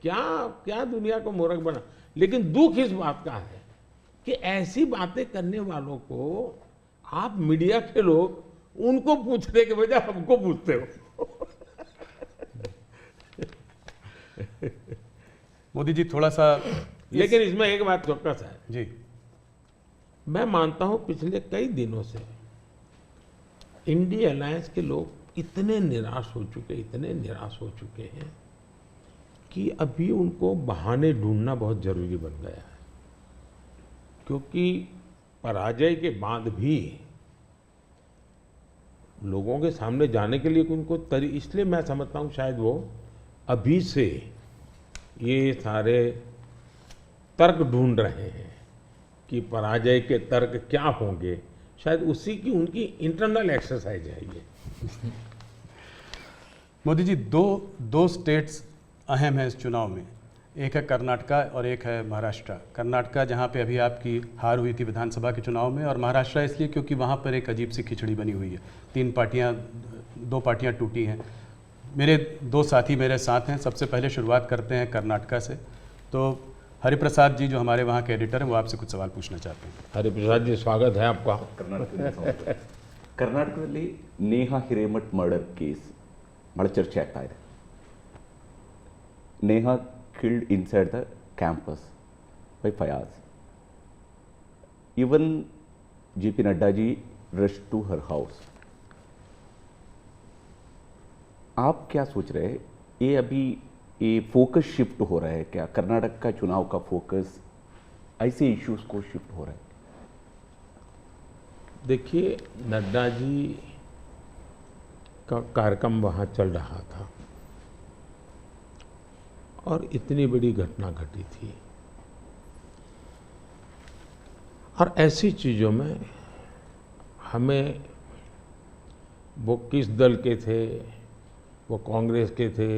क्या क्या दुनिया को मूर्ख बना। लेकिन दुख इस बात का है कि ऐसी बातें करने वालों को आप मीडिया के लोग उनको पूछने के बजाय हमको पूछते हो। मोदी जी थोड़ा सा लेकिन इसमें एक बात चौकस है जी, मैं मानता हूं पिछले कई दिनों से इंडिया अलायंस के लोग इतने निराश हो चुके, इतने निराश हो चुके हैं कि अभी उनको बहाने ढूंढना बहुत जरूरी बन गया है। क्योंकि पराजय के बाद भी लोगों के सामने जाने के लिए उनको इसलिए मैं समझता हूँ शायद वो अभी से ये सारे तर्क ढूंढ रहे हैं कि पराजय के तर्क क्या होंगे। शायद उसी की उनकी इंटरनल एक्सरसाइज है ये। मोदी जी दो स्टेट्स अहम हैं इस चुनाव में, एक है कर्नाटका और एक है महाराष्ट्र। कर्नाटका जहां पे अभी आपकी हार हुई थी विधानसभा के चुनाव में, और महाराष्ट्र इसलिए क्योंकि वहां पर एक अजीब सी खिचड़ी बनी हुई है, दो पार्टियां टूटी हैं। मेरे दो साथी मेरे साथ हैं। सबसे पहले शुरुआत करते हैं कर्नाटका से। तो हरिप्रसाद जी जो हमारे वहाँ के एडिटर हैं वो आपसे कुछ सवाल पूछना चाहते हैं। हरिप्रसाद जी स्वागत है आपका। ಕರ್ನಾಟಕದಲ್ಲಿ ನೇಹಾ ಹಿರೇಮಠ್ ಮರ್ಡರ್ ಕೇಸ್ ಬಹಳ ಚರ್ಚೆ ಆಗ್ತಾ ಇದೆ. Neha killed inside the campus by Fayaz. Even JP Nadda ji rushed to her house. आप क्या सोच रहे हैं, ये अभी ये फोकस शिफ्ट हो रहा है क्या? कर्नाटक का चुनाव का फोकस ऐसे इश्यूज को शिफ्ट हो रहा है? देखिए, नड्डा जी का कार्यक्रम वहाँ चल रहा था और इतनी बड़ी घटना घटी थी। और ऐसी चीज़ों में हमें वो किस दल के थे, वो कांग्रेस के थे,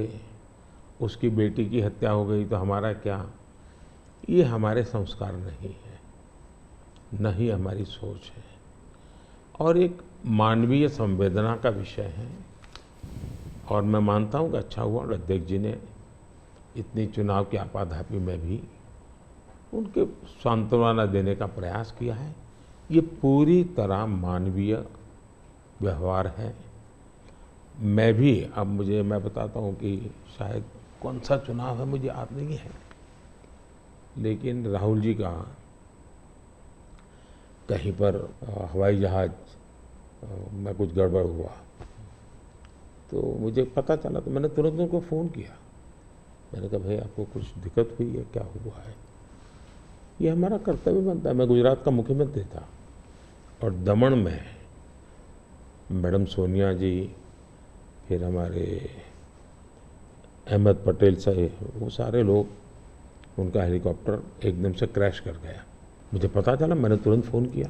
उसकी बेटी की हत्या हो गई तो हमारा क्या, ये हमारे संस्कार नहीं है, न ही हमारी सोच है, और एक मानवीय संवेदना का विषय है। और मैं मानता हूँ कि अच्छा हुआ अध्यक्ष जी ने इतनी चुनाव की आपाधापी में भी उनके सांत्वना देने का प्रयास किया है। ये पूरी तरह मानवीय व्यवहार है। मैं भी अब मैं बताता हूँ कि शायद कौन सा चुनाव है मुझे याद नहीं है, लेकिन राहुल जी का कहीं पर हवाई जहाज में कुछ गड़बड़ हुआ तो मुझे पता चला, तो मैंने तुरंत उनको फ़ोन किया। मैंने कहा भाई आपको कुछ दिक्कत हुई है, क्या हुआ है? ये हमारा कर्तव्य बनता है। मैं गुजरात का मुख्यमंत्री था और दमन में मैडम सोनिया जी, फिर हमारे अहमद पटेल साहब, वो सारे लोग, उनका हेलीकॉप्टर एकदम से क्रैश कर गया। मुझे पता चला, मैंने तुरंत फ़ोन किया।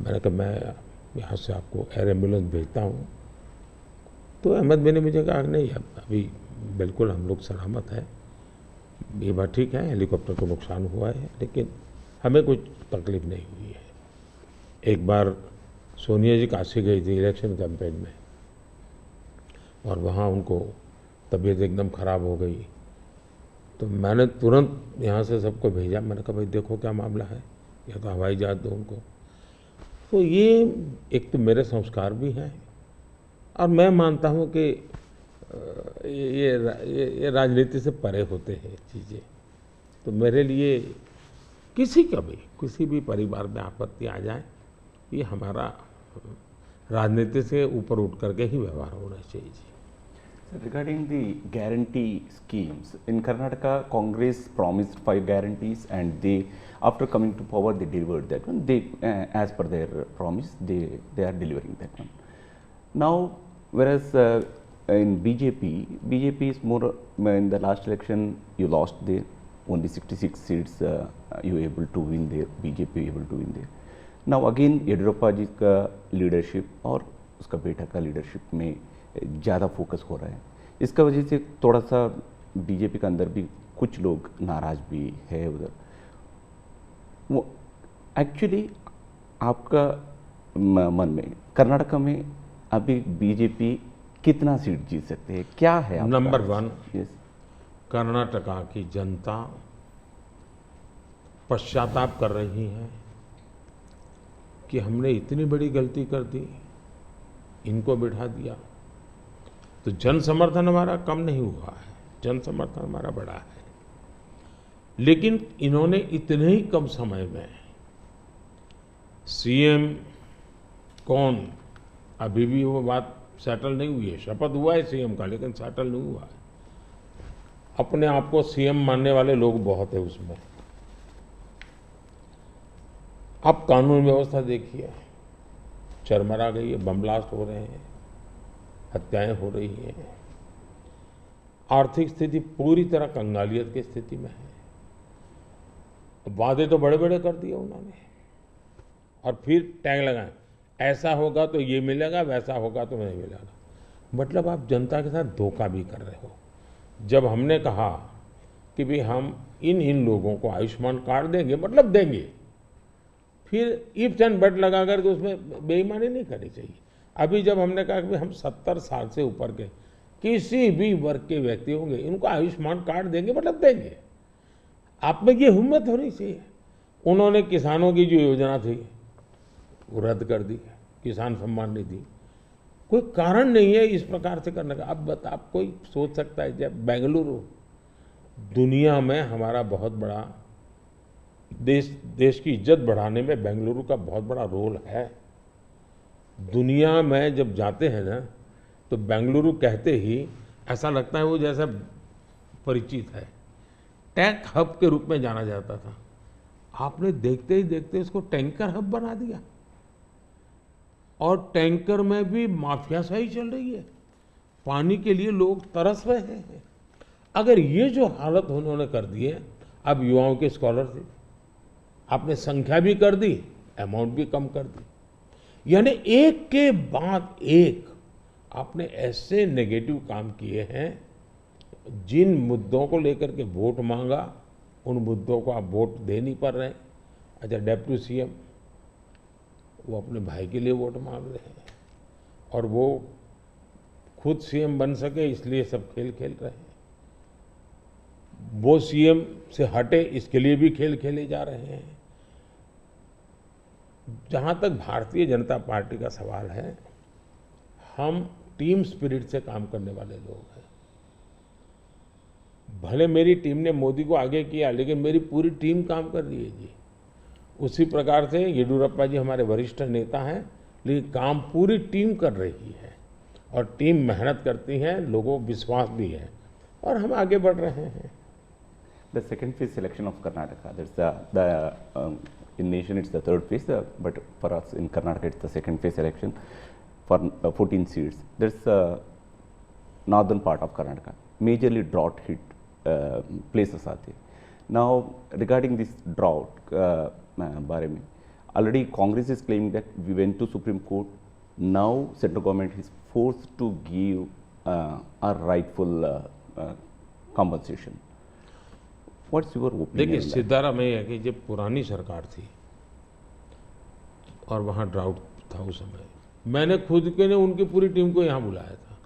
मैंने कहा मैं यहाँ से आपको एयर एम्बुलेंस भेजता हूँ। तो अहमद भाई ने मुझे कहा नहीं, अभी बिल्कुल हम लोग सलामत हैं, ये बात ठीक है, हेलीकॉप्टर को नुकसान हुआ है लेकिन हमें कुछ तकलीफ नहीं हुई है। एक बार सोनिया जी काशी गई थी इलेक्शन कैंपेन में और वहाँ उनको तबीयत एकदम ख़राब हो गई, तो मैंने तुरंत यहाँ से सबको भेजा। मैंने कहा भाई देखो क्या मामला है, या तो हवाई जहाज दो उनको। तो ये एक तो मेरे संस्कार भी हैं और मैं मानता हूँ कि ये राजनीति से परे होते हैं चीज़ें। तो मेरे लिए किसी भी परिवार में आपत्ति आ जाए, ये हमारा राजनीति से ऊपर उठ करके ही व्यवहार होना चाहिए जी। Regarding the guarantee schemes, in Karnataka, Congress promised 5 guarantees, and they, after coming to power, they delivered that one. They, as per their promise, they are delivering that one. Now, whereas in BJP is more, in the last election, you lost there, only 66 seats you were able to win there, BJP able to win there. Now again, Yediyurappa जी का leadership और उसका बेटा का leadership में ज़्यादा focus हो रहा है। इसका वजह से थोड़ा सा बीजेपी के अंदर भी कुछ लोग नाराज़ भी है उधर। वो एक्चुअली आपका मन में कर्नाटका में अभी बीजेपी कितना सीट जीत सकते हैं, क्या है आपका? नंबर 1, यस, कर्नाटका की जनता पश्चाताप कर रही है कि हमने इतनी बड़ी गलती कर दी, इनको बिठा दिया। तो जन समर्थन हमारा कम नहीं हुआ है, जन समर्थन हमारा बढ़ा है। लेकिन इन्होंने इतने ही कम समय में सीएम कौन, अभी भी वो बात सेटल नहीं हुई है। शपथ हुआ है सीएम का लेकिन सेटल नहीं हुआ है। अपने आप को सीएम मानने वाले लोग बहुत है उसमें। अब कानून व्यवस्था देखिए, चरमरा गई है, बम ब्लास्ट हो रहे हैं, हत्याएं हो रही हैं, आर्थिक स्थिति पूरी तरह कंगालियत की स्थिति में है। वादे तो बड़े बड़े कर दिए उन्होंने और फिर टैग लगाए, ऐसा होगा तो ये मिलेगा, वैसा होगा तो नहीं मिलेगा। मतलब आप जनता के साथ धोखा भी कर रहे हो। जब हमने कहा कि भाई हम इन लोगों को आयुष्मान कार्ड देंगे, मतलब देंगे, फिर इफ्स एंड बट लगा करके उसमें बेईमानी नहीं करनी चाहिए। अभी जब हमने कहा कि हम 70 साल से ऊपर के किसी भी वर्ग के व्यक्ति होंगे, इनको आयुष्मान कार्ड देंगे, मतलब देंगे। आप में ये हिम्मत होनी चाहिए। उन्होंने किसानों की जो योजना थी वो रद्द कर दी, किसान सम्मान निधि। कोई कारण नहीं है इस प्रकार से करने का। अब आप कोई सोच सकता है, जब बेंगलुरु दुनिया में हमारा बहुत बड़ा देश की इज्जत बढ़ाने में बेंगलुरु का बहुत बड़ा रोल है। दुनिया में जब जाते हैं ना, तो बेंगलुरु कहते ही ऐसा लगता है वो जैसा परिचित है। टैंक हब के रूप में जाना जाता था, आपने देखते ही देखते उसको टैंकर हब बना दिया और टैंकर में भी माफियाशाही चल रही है। पानी के लिए लोग तरस रहे हैं। अगर ये जो हालत उन्होंने कर दी है, अब युवाओं की स्कॉलरशिप आपने संख्या भी कर दी, अमाउंट भी कम कर दी, यानी एक के बाद एक आपने ऐसे नेगेटिव काम किए हैं। जिन मुद्दों को लेकर के वोट मांगा, उन मुद्दों को आप वोट दे नहीं पा रहे हैं। अच्छा, डेप्यूटी सीएम वो अपने भाई के लिए वोट मांग रहे हैं और वो खुद सीएम बन सके इसलिए सब खेल खेल रहे हैं। वो सीएम से हटे इसके लिए भी खेल खेले जा रहे हैं। जहां तक भारतीय जनता पार्टी का सवाल है, हम टीम स्पिरिट से काम करने वाले लोग हैं। भले मेरी टीम ने मोदी को आगे किया, लेकिन मेरी पूरी टीम काम कर रही है जी। उसी प्रकार से येडियुरप्पा जी हमारे वरिष्ठ नेता हैं, लेकिन काम पूरी टीम कर रही है और टीम मेहनत करती है, लोगों को विश्वास भी है और हम आगे बढ़ रहे हैं। The second phase selection of Karnataka, in nation it's the third phase, but for us in Karnataka it's the second phase election for 14 seats. There's northern part of Karnataka, majorly drought hit places are there. Now regarding this drought, बारे में already Congress is claiming that we went to Supreme Court. Now central government is forced to give a rightful compensation. What's your opinion? देखिए सिद्धारा में है कि जब पुरानी सरकार थी और वहाँ ड्राउट था उस समय, मैंने खुद के ने उनकी पूरी टीम को यहाँ बुलाया था।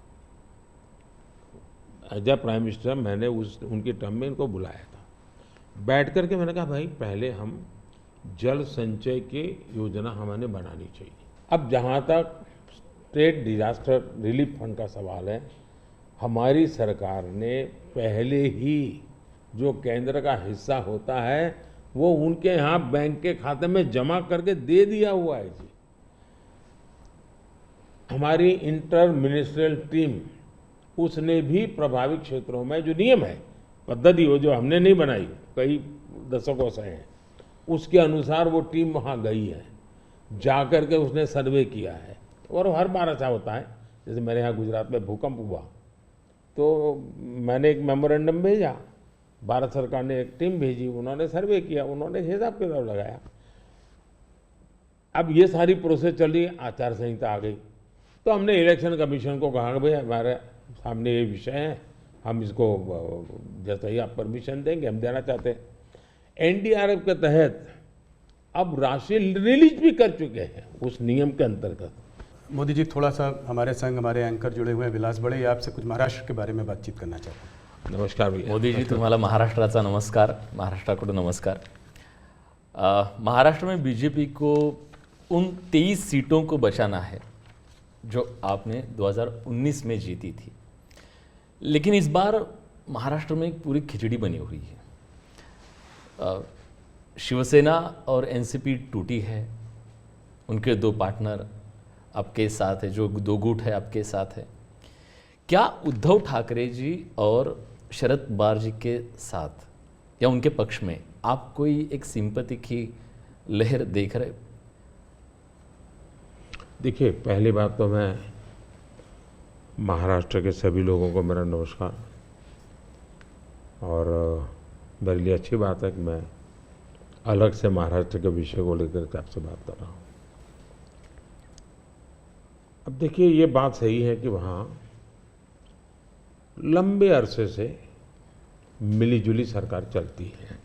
एज ए प्राइम मिनिस्टर मैंने उनकी टर्म में इनको बुलाया था। बैठ करके मैंने कहा भाई पहले हम जल संचय की योजना हमें बनानी चाहिए। अब जहाँ तक स्टेट डिजास्टर रिलीफ फंड का सवाल है, हमारी सरकार ने पहले ही जो केंद्र का हिस्सा होता है वो उनके यहाँ बैंक के खाते में जमा करके दे दिया हुआ है जी। हमारी इंटर मिनिस्ट्रियल टीम उसने भी प्रभावित क्षेत्रों में जो नियम है, पद्धति वो जो हमने नहीं बनाई, कई दशकों से है, उसके अनुसार वो टीम वहाँ गई है, जा कर के उसने सर्वे किया है। और हर बार ऐसा होता है, जैसे मेरे यहाँ गुजरात में भूकंप हुआ तो मैंने एक मेमोरेंडम भेजा, भारत सरकार ने एक टीम भेजी, उन्होंने सर्वे किया, उन्होंने हिसाब किताब लगाया। अब ये सारी प्रोसेस चल रही है, आचार संहिता आ गई तो हमने इलेक्शन कमीशन को कहा कि भाई हमारे सामने ये विषय है, हम इसको जैसे ही आप परमिशन देंगे हम देना चाहते हैं। एनडीआरएफ के तहत अब राशि रिलीज भी कर चुके हैं उस नियम के अंतर्गत। मोदी जी, थोड़ा सा हमारे संग हमारे एंकर जुड़े हुए हैं विलास बड़े, ये आपसे कुछ महाराष्ट्र के बारे में बातचीत करना चाहते हैं। नमस्कार भैया। मोदी जी, तुम्हाला महाराष्ट्राचा नमस्कार, महाराष्ट्राकडून नमस्कार। महाराष्ट्र में बीजेपी को उन 23 सीटों को बचाना है जो आपने 2019 में जीती थी, लेकिन इस बार महाराष्ट्र में एक पूरी खिचड़ी बनी हुई है। शिवसेना और एनसीपी टूटी है, उनके दो पार्टनर आपके साथ है, जो दो गुट है आपके साथ है। क्या उद्धव ठाकरे जी और शरद पवार जी के साथ या उनके पक्ष में आप कोई एक सिंपैथी की लहर देख रहे? देखिए, पहली बात तो मैं महाराष्ट्र के सभी लोगों को मेरा नमस्कार, और मेरे लिए अच्छी बात है कि मैं अलग से महाराष्ट्र के विषय को लेकर के आपसे बात कर रहा हूँ। अब देखिए, ये बात सही है कि वहाँ लंबे अरसे से मिलीजुली सरकार चलती है।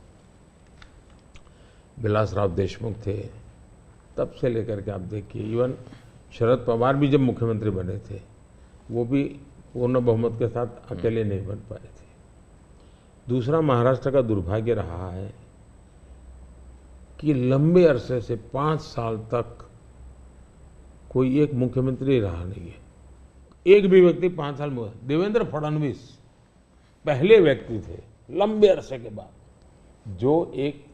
विलासराव देशमुख थे, तब से लेकर के आप देखिए, इवन शरद पवार भी जब मुख्यमंत्री बने थे वो भी पूर्ण बहुमत के साथ अकेले नहीं बन पाए थे। दूसरा, महाराष्ट्र का दुर्भाग्य रहा है कि लंबे अरसे से 5 साल तक कोई एक मुख्यमंत्री रहा नहीं है। एक भी व्यक्ति 5 साल में, देवेंद्र फडणवीस पहले व्यक्ति थे लंबे अरसे के बाद जो एक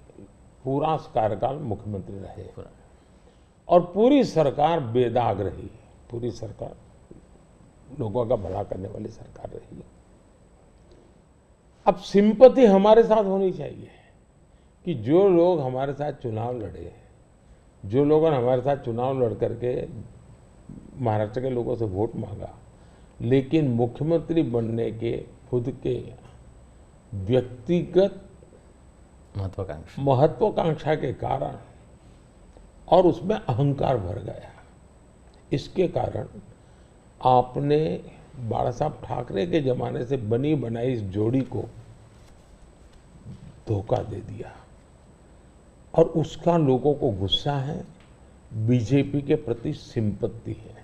पूरा कार्यकाल मुख्यमंत्री रहे, और पूरी सरकार बेदाग रही, पूरी सरकार लोगों का भला करने वाली सरकार रही। अब सिंपैथी हमारे साथ होनी चाहिए कि जो लोग हमारे साथ चुनाव लड़े, जो लोगों ने हमारे साथ चुनाव लड़ करके महाराष्ट्र के लोगों से वोट मांगा, लेकिन मुख्यमंत्री बनने के खुद के व्यक्तिगत महत्वाकांक्षा के कारण और उसमें अहंकार भर गया, इसके कारण आपने बाला साहब ठाकरे के जमाने से बनी बनाई इस जोड़ी को धोखा दे दिया, और उसका लोगों को गुस्सा है, बीजेपी के प्रति सिंपत्ति है।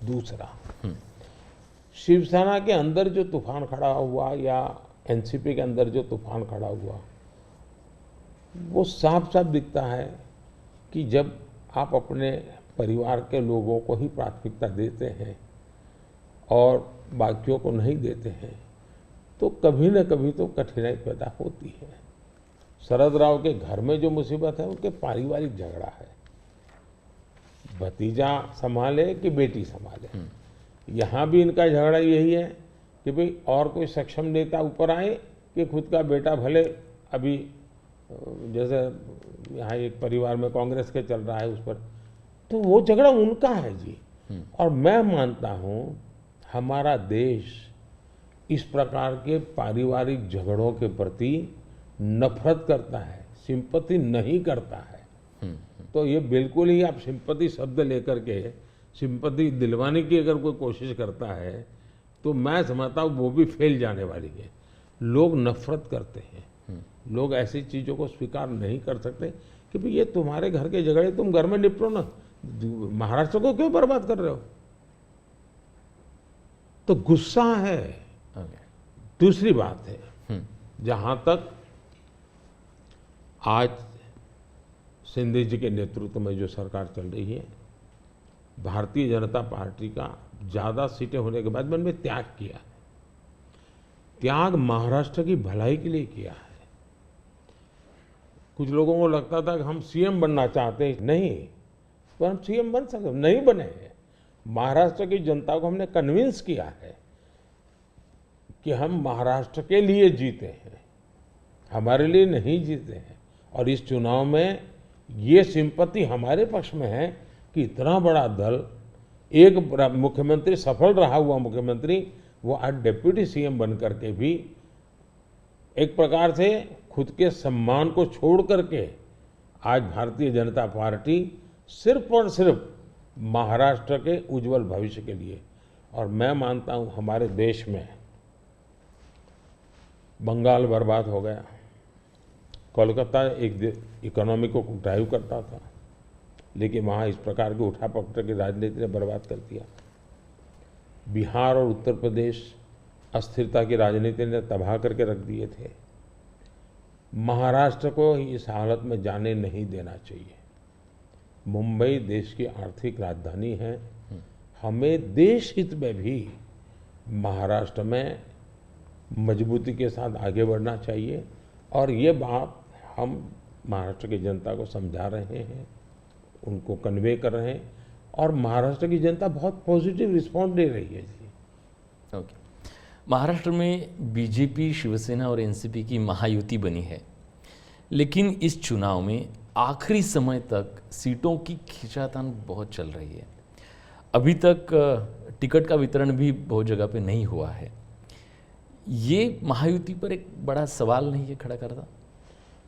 दूसरा, शिवसेना के अंदर जो तूफान खड़ा हुआ या एनसीपी के अंदर जो तूफान खड़ा हुआ, वो साफ साफ दिखता है कि जब आप अपने परिवार के लोगों को ही प्राथमिकता देते हैं और बाकियों को नहीं देते हैं, तो कभी न कभी तो कठिनाई पैदा होती है। शरद राव के घर में जो मुसीबत है उनके पारिवारिक झगड़ा है, भतीजा संभाले कि बेटी संभाले। यहाँ भी इनका झगड़ा यही है कि भाई और कोई सक्षम नेता ऊपर आए कि खुद का बेटा भले अभी जैसे यहाँ एक परिवार में कांग्रेस के चल रहा है उस पर, तो वो झगड़ा उनका है जी। और मैं मानता हूँ हमारा देश इस प्रकार के पारिवारिक झगड़ों के प्रति नफरत करता है, सिंपैथी नहीं करता है। तो ये बिल्कुल ही आप सिंपैथी शब्द लेकर के सिंपैथी दिलवाने की अगर कोई कोशिश करता है तो मैं समझता हूँ वो भी फेल जाने वाली है। लोग नफरत करते हैं, लोग ऐसी चीज़ों को स्वीकार नहीं कर सकते कि भाई ये तुम्हारे घर के झगड़े, तुम घर में निपटो ना, महाराष्ट्र को क्यों बर्बाद कर रहे हो। तो गुस्सा है। दूसरी बात है, जहां तक आज शिंदे जी के नेतृत्व में जो सरकार चल रही है, भारतीय जनता पार्टी का ज़्यादा सीटें होने के बाद मैंने त्याग किया है। त्याग महाराष्ट्र की भलाई के लिए किया है। कुछ लोगों को लगता था कि हम सीएम बनना चाहते हैं, नहीं, तो हम सीएम बन सकते नहीं बने। महाराष्ट्र की जनता को हमने कन्विंस किया है कि हम महाराष्ट्र के लिए जीते हैं, हमारे लिए नहीं जीते हैं। और इस चुनाव में ये सिंपैथी हमारे पक्ष में है कि इतना बड़ा दल, एक मुख्यमंत्री, सफल रहा हुआ मुख्यमंत्री, वो आज डिप्टी सीएम बन करके भी एक प्रकार से खुद के सम्मान को छोड़ करके आज भारतीय जनता पार्टी सिर्फ और सिर्फ महाराष्ट्र के उज्जवल भविष्य के लिए। और मैं मानता हूं हमारे देश में बंगाल बर्बाद हो गया, कोलकाता एक इकोनॉमी को ड्राइव करता था, लेकिन वहाँ इस प्रकार की उठापटक की राजनीति ने बर्बाद कर दिया। बिहार और उत्तर प्रदेश अस्थिरता की राजनीति ने तबाह करके रख दिए थे। महाराष्ट्र को इस हालत में जाने नहीं देना चाहिए। मुंबई देश की आर्थिक राजधानी है, हमें देश हित में भी महाराष्ट्र में मजबूती के साथ आगे बढ़ना चाहिए। और ये बात हम महाराष्ट्र की जनता को समझा रहे हैं, उनको कन्वे कर रहे हैं, और महाराष्ट्र की जनता बहुत पॉजिटिव रिस्पॉन्स दे रही है जी। ओके, महाराष्ट्र में बीजेपी, शिवसेना और एनसीपी की महायुति बनी है, लेकिन इस चुनाव में आखिरी समय तक सीटों की खींचातान बहुत चल रही है। अभी तक टिकट का वितरण भी बहुत जगह पे नहीं हुआ है। ये महायुति पर एक बड़ा सवाल नहीं है खड़ा करता?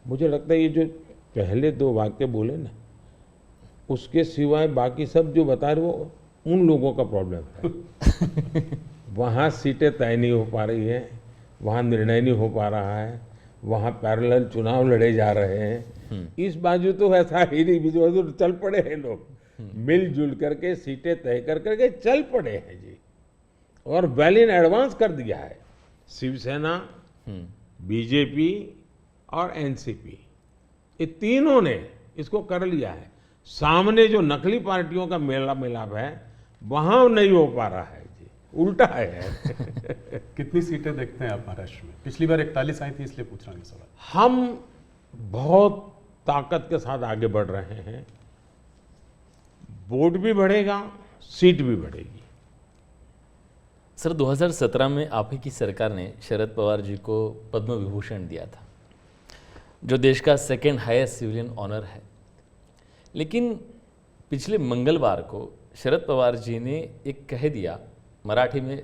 मुझे लगता है ये जो पहले दो वाक्य बोले ना, उसके सिवाय बाकी सब जो बता रहे वो उन लोगों का प्रॉब्लम है। वहाँ सीटें तय नहीं हो पा रही हैं, वहाँ निर्णय नहीं हो पा रहा है, वहाँ पैरेलल चुनाव लड़े जा रहे हैं। इस बाजू तो ऐसा ही नहीं, बीजू चल पड़े हैं लोग, मिलजुल करके सीटें तय कर करके चल पड़े हैं जी, और वेल इन एडवांस कर दिया है। शिवसेना, बीजेपी और एनसीपी, ये तीनों ने इसको कर लिया है। सामने जो नकली पार्टियों का मेला मिलाप है वहां नहीं हो पा रहा है जी, उल्टा है। कितनी सीटें देखते हैं आप महाराष्ट्र में? पिछली बार 41 आई थी, इसलिए पूछ रहा हूँ सवाल। हम बहुत ताकत के साथ आगे बढ़ रहे हैं। वोट भी बढ़ेगा, सीट भी बढ़ेगी। सर, 2017 में आप ही की सरकार ने शरद पवार जी को पद्म विभूषण दिया था, जो देश का सेकेंड हाईएस्ट सिविलियन ऑनर है। लेकिन पिछले मंगलवार को शरद पवार जी ने एक कह दिया, मराठी में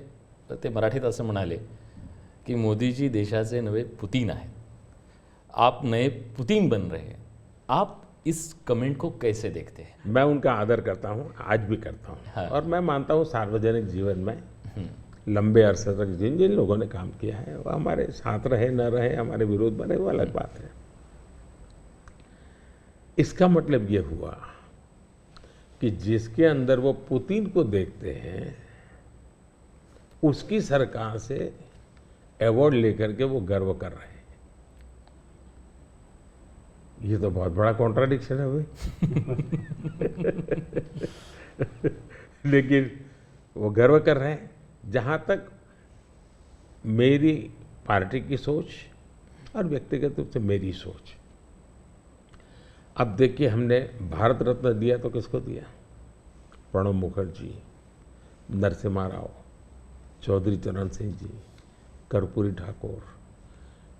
ते मराठीत असं म्हणाले की मोदी जी देशाचे नवे पुतीन आहेत, आप नए पुतीन बन रहे हैं। आप इस कमेंट को कैसे देखते हैं? मैं उनका आदर करता हूँ, आज भी करता हूँ। हाँ। और मैं मानता हूँ सार्वजनिक जीवन में लंबे अरसे तक जिन जिन लोगों ने काम किया है वो हमारे साथ रहे न रहे, हमारे विरोध बने, वो अलग बात है। इसका मतलब ये हुआ कि जिसके अंदर वो पुतिन को देखते हैं उसकी सरकार से अवार्ड लेकर के वो गर्व कर रहे हैं। ये तो बहुत बड़ा कॉन्ट्राडिक्शन है भाई। लेकिन वो गर्व कर रहे हैं। जहाँ तक मेरी पार्टी की सोच और व्यक्तिगत रूप से मेरी सोच। अब देखिए, हमने भारत रत्न दिया तो किसको दिया? प्रणब मुखर्जी, नरसिम्हा राव, चौधरी चरण सिंह जी, कर्पूरी ठाकुर।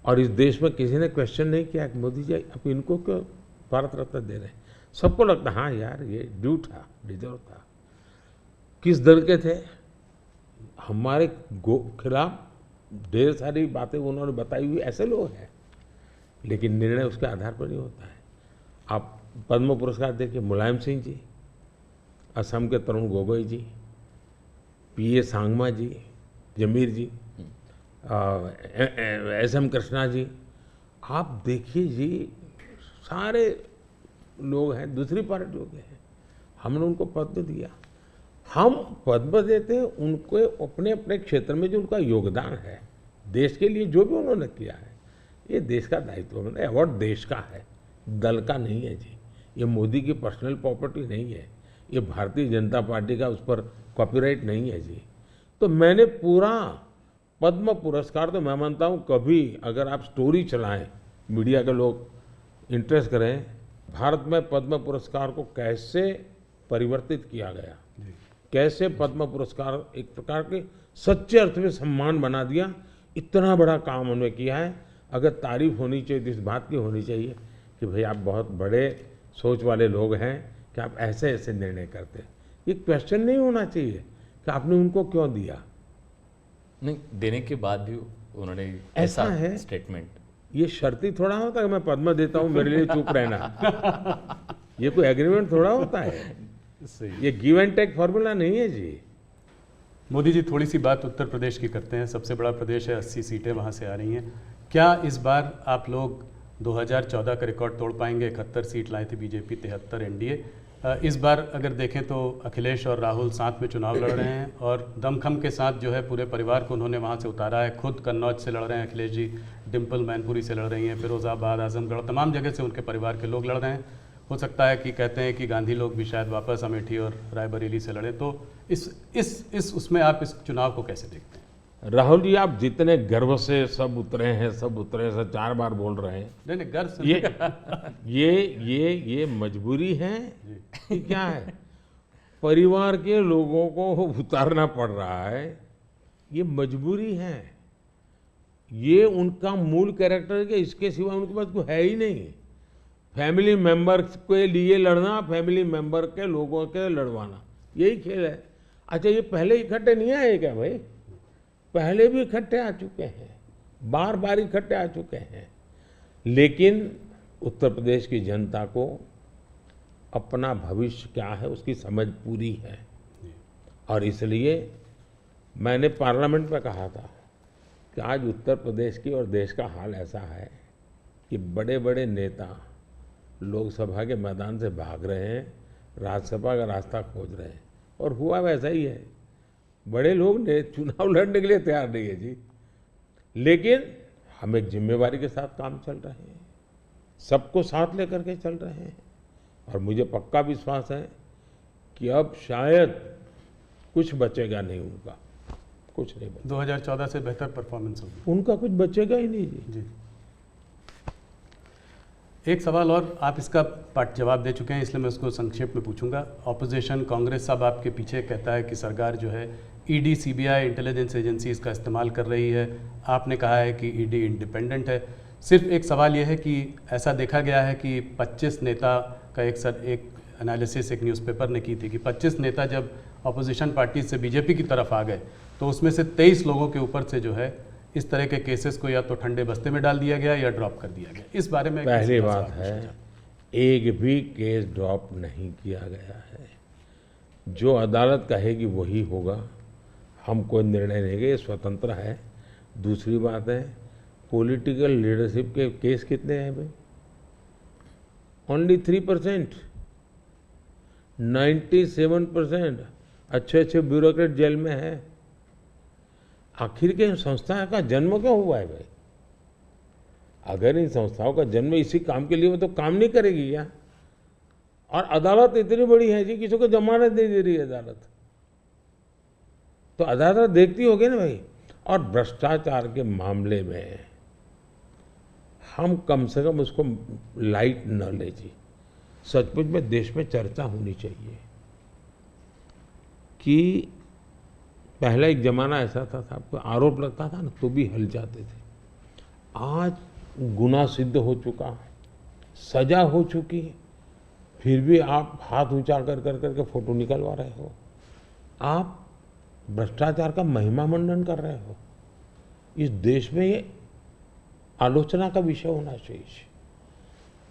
और इस देश में किसी ने क्वेश्चन नहीं किया कि मोदी जी अब इनको क्यों भारत रत्न दे रहे हैं। सबको लगता हाँ यार ये ड्यू था, डिजर्व था। किस दल के थे? हमारे खिलाफ ढेर सारी बातें उन्होंने बताई हुई ऐसे लोग हैं, लेकिन निर्णय उसके आधार पर नहीं होता है। आप पद्म पुरस्कार देखिए, मुलायम सिंह जी, असम के तरुण गोगोई जी, पीए सांगमा जी, जमीर जी, एस.एम. कृष्णा जी, आप देखिए जी, सारे लोग हैं दूसरी पार्टियों के हैं, हमने उनको पद्म दिया। हम पद्म देते हैं उनको अपने अपने क्षेत्र में जो उनका योगदान है, देश के लिए जो भी उन्होंने किया है, ये देश का दायित्व है। अवार्ड देश का है, दल का नहीं है जी। ये मोदी की पर्सनल प्रॉपर्टी नहीं है, ये भारतीय जनता पार्टी का उस पर कॉपीराइट नहीं है जी। तो मैंने पूरा पद्म पुरस्कार, तो मैं मानता हूँ कभी अगर आप स्टोरी चलाएं, मीडिया के लोग इंटरेस्ट करें, भारत में पद्म पुरस्कार को कैसे परिवर्तित किया गया, कैसे पद्म पुरस्कार एक प्रकार के सच्चे अर्थ में सम्मान बना दिया, इतना बड़ा काम उन्होंने किया है। अगर तारीफ होनी चाहिए तो इस बात की होनी चाहिए कि भाई आप बहुत बड़े सोच वाले लोग हैं कि आप ऐसे ऐसे निर्णय करते। ये क्वेश्चन नहीं होना चाहिए कि आपने उनको क्यों दिया। नहीं, देने के बाद भी उन्होंने ऐसा ऐसा है स्टेटमेंट। ये शर्ती थोड़ा होता है कि मैं पद्म देता हूँ मेरे लिए चुप रहना। ये कोई एग्रीमेंट थोड़ा होता है, ये गिव एंड टेक फॉर्मूला नहीं है जी। मोदी जी, थोड़ी सी बात उत्तर प्रदेश की करते हैं। सबसे बड़ा प्रदेश है, 80 सीटें वहाँ से आ रही हैं। क्या इस बार आप लोग 2014 का रिकॉर्ड तोड़ पाएंगे? 71 सीट लाई थी बीजेपी, 73 एनडीए। इस बार अगर देखें तो अखिलेश और राहुल साथ में चुनाव लड़ रहे हैं और दमखम के साथ जो है पूरे परिवार को उन्होंने वहाँ से उतारा है। खुद कन्नौज से लड़ रहे हैं अखिलेश जी, डिम्पल मैनपुरी से लड़ रही हैं, फिरोजाबाद, आजमगढ़, तमाम जगह से उनके परिवार के लोग लड़ रहे हैं। हो सकता है कि कहते हैं कि गांधी लोग भी शायद वापस अमेठी और रायबरेली से लड़े। तो इस उसमें आप इस चुनाव को कैसे देखते हैं? राहुल जी, आप जितने गर्व से सब उतरे हैं, सब उतरे से 4 बार बोल रहे हैं, नहीं गर्व से ये मजबूरी है कि क्या है? परिवार के लोगों को उतारना पड़ रहा है, ये मजबूरी है। ये उनका मूल कैरेक्टर के, इसके सिवा उनके पास कोई है ही नहीं। फैमिली मेंबर के लिए लड़ना, फैमिली मेंबर के लोगों के लड़वाना, यही खेल है। अच्छा, ये पहले इकट्ठे नहीं आए क्या भाई? पहले भी इकट्ठे आ चुके हैं, बार बार इकट्ठे आ चुके हैं। लेकिन उत्तर प्रदेश की जनता को अपना भविष्य क्या है उसकी समझ पूरी है, और इसलिए मैंने पार्लियामेंट में कहा था कि आज उत्तर प्रदेश की और देश का हाल ऐसा है कि बड़े बड़े नेता लोकसभा के मैदान से भाग रहे हैं, राज्यसभा का रास्ता खोज रहे हैं, और हुआ वैसा ही है। बड़े लोग ने चुनाव लड़ने के लिए तैयार नहीं है जी। लेकिन हम एक जिम्मेवारी के साथ काम चल रहे हैं, सबको साथ लेकर के चल रहे हैं, और मुझे पक्का विश्वास है कि अब शायद कुछ बचेगा नहीं उनका, कुछ नहीं बचेगा। 2014 से बेहतर परफॉर्मेंस होगी, उनका कुछ बचेगा ही नहीं जी। एक सवाल और, आप इसका पार्ट जवाब दे चुके हैं इसलिए मैं उसको संक्षेप में पूछूंगा। ऑपोजिशन कांग्रेस सब आपके पीछे कहता है कि सरकार जो है ईडी, सीबीआई, इंटेलिजेंस एजेंसीज का इस्तेमाल कर रही है। आपने कहा है कि ईडी इंडिपेंडेंट है। सिर्फ एक सवाल यह है कि ऐसा देखा गया है कि 25 नेता का एक एनालिसिस एक न्यूज़पेपर ने की थी कि 25 नेता जब ऑपोजिशन पार्टी से बीजेपी की तरफ आ गए तो उसमें से 23 लोगों के ऊपर से जो है इस तरह के केसेस को या तो ठंडे बस्ते में डाल दिया गया या ड्रॉप कर दिया गया। इस बारे में पहली बात है, एक भी केस ड्रॉप नहीं किया गया है। जो अदालत कहेगी वही होगा, हम कोई निर्णय नहीं, ये स्वतंत्र है। दूसरी बात है, पॉलिटिकल लीडरशिप के केस कितने हैं भाई? ओनली 3%। 97% अच्छे अच्छे ब्यूरोक्रेट जेल में है। आखिर के संस्था का जन्म क्यों हुआ है भाई? अगर इन संस्थाओं का जन्म इसी काम के लिए हो तो काम नहीं करेगी क्या? और अदालत इतनी बड़ी है जी, किसी को जमानत नहीं दे रही है अदालत, तो अदालत देखती होगी ना भाई। और भ्रष्टाचार के मामले में हम कम से कम उसको लाइट न ले जी। सचमुच में देश में चर्चा होनी चाहिए कि पहला एक जमाना ऐसा था आपको आरोप लगता था ना तो भी हल जाते थे। आज गुनाह सिद्ध हो चुका, सजा हो चुकी, फिर भी आप हाथ ऊंचा कर करके फोटो निकलवा रहे हो। आप भ्रष्टाचार का महिमा मंडन कर रहे हो। इस देश में ये आलोचना का विषय होना चाहिए।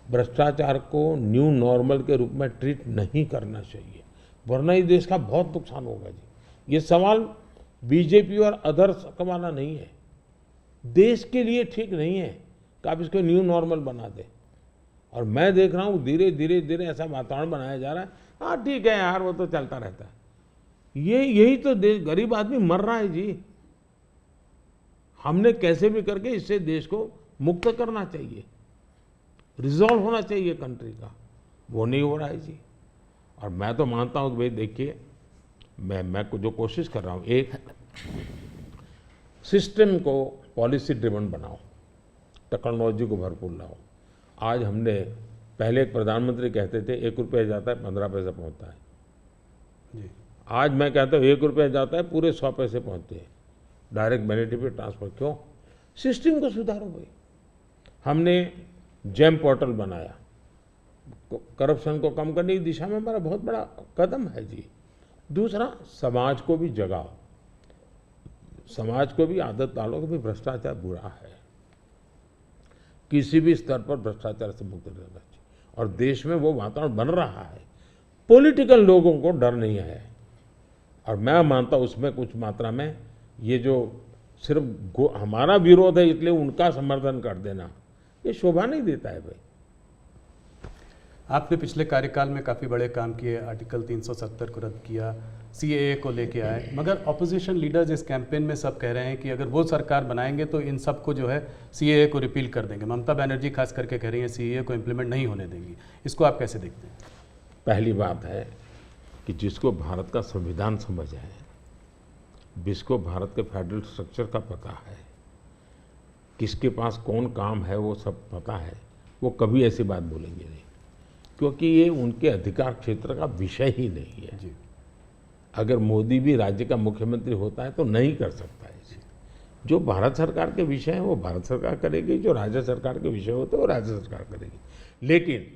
भ्रष्टाचार को न्यू नॉर्मल के रूप में ट्रीट नहीं करना चाहिए, वरना इस देश का बहुत नुकसान होगा जी। ये सवाल बीजेपी और अदर्स का वाला नहीं है, देश के लिए ठीक नहीं है कि आप इसको न्यू नॉर्मल बना दें। और मैं देख रहा हूँ धीरे धीरे धीरे ऐसा वातावरण बनाया जा रहा है, हाँ ठीक है यार वो तो चलता रहता है। यही तो देश, गरीब आदमी मर रहा है जी। हमने कैसे भी करके इससे देश को मुक्त करना चाहिए, रिजॉल्व होना चाहिए कंट्री का, वो नहीं हो रहा है जी। और मैं तो मानता हूँ कि भाई देखिए मैं जो कोशिश कर रहा हूँ, एक सिस्टम को पॉलिसी ड्रिवन बनाओ, टेक्नोलॉजी को भरपूर लाओ। आज हमने पहले एक प्रधानमंत्री कहते थे 1 रुपया जाता है 15 पैसे पहुँचता है जी। आज मैं कहता हूँ 1 रुपया जाता है पूरे 100 पैसे पहुँचते हैं। डायरेक्ट बेनिफिट पे ट्रांसफर क्यों? सिस्टम को सुधारो भाई। हमने जेम पोर्टल बनाया, करप्शन को कम करने की दिशा में हमारा बहुत बड़ा कदम है जी। दूसरा, समाज को भी जगाओ, समाज को भी आदत डालो कि भाई भ्रष्टाचार बुरा है, किसी भी स्तर पर भ्रष्टाचार से मुक्त रहना चाहिए। और देश में वो वातावरण बन रहा है, पॉलिटिकल लोगों को डर नहीं है। और मैं मानता हूं उसमें कुछ मात्रा में ये जो सिर्फ हमारा विरोध है इसलिए उनका समर्थन कर देना, ये शोभा नहीं देता है भाई। आपने पिछले कार्यकाल में काफ़ी बड़े काम किए, आर्टिकल 370 को रद्द किया, सीएए को लेके आए, मगर ऑपोजिशन लीडर्स इस कैंपेन में सब कह रहे हैं कि अगर वो सरकार बनाएंगे तो इन सब को जो है सीएए को रिपील कर देंगे। ममता बनर्जी खास करके कह रही है सीएए को इम्प्लीमेंट नहीं होने देंगी। इसको आप कैसे देखते हैं? पहली बात है कि जिसको भारत का संविधान समझ है, जिसको भारत के फेडरल स्ट्रक्चर का पता है, किसके पास कौन काम है वो सब पता है, वो कभी ऐसी बात बोलेंगे नहीं, क्योंकि ये उनके अधिकार क्षेत्र का विषय ही नहीं है जी। अगर मोदी भी राज्य का मुख्यमंत्री होता है तो नहीं कर सकता है जी। जो भारत सरकार के विषय हैं वो भारत सरकार करेगी, जो राज्य सरकार के विषय होते हैं वो राज्य सरकार करेगी। लेकिन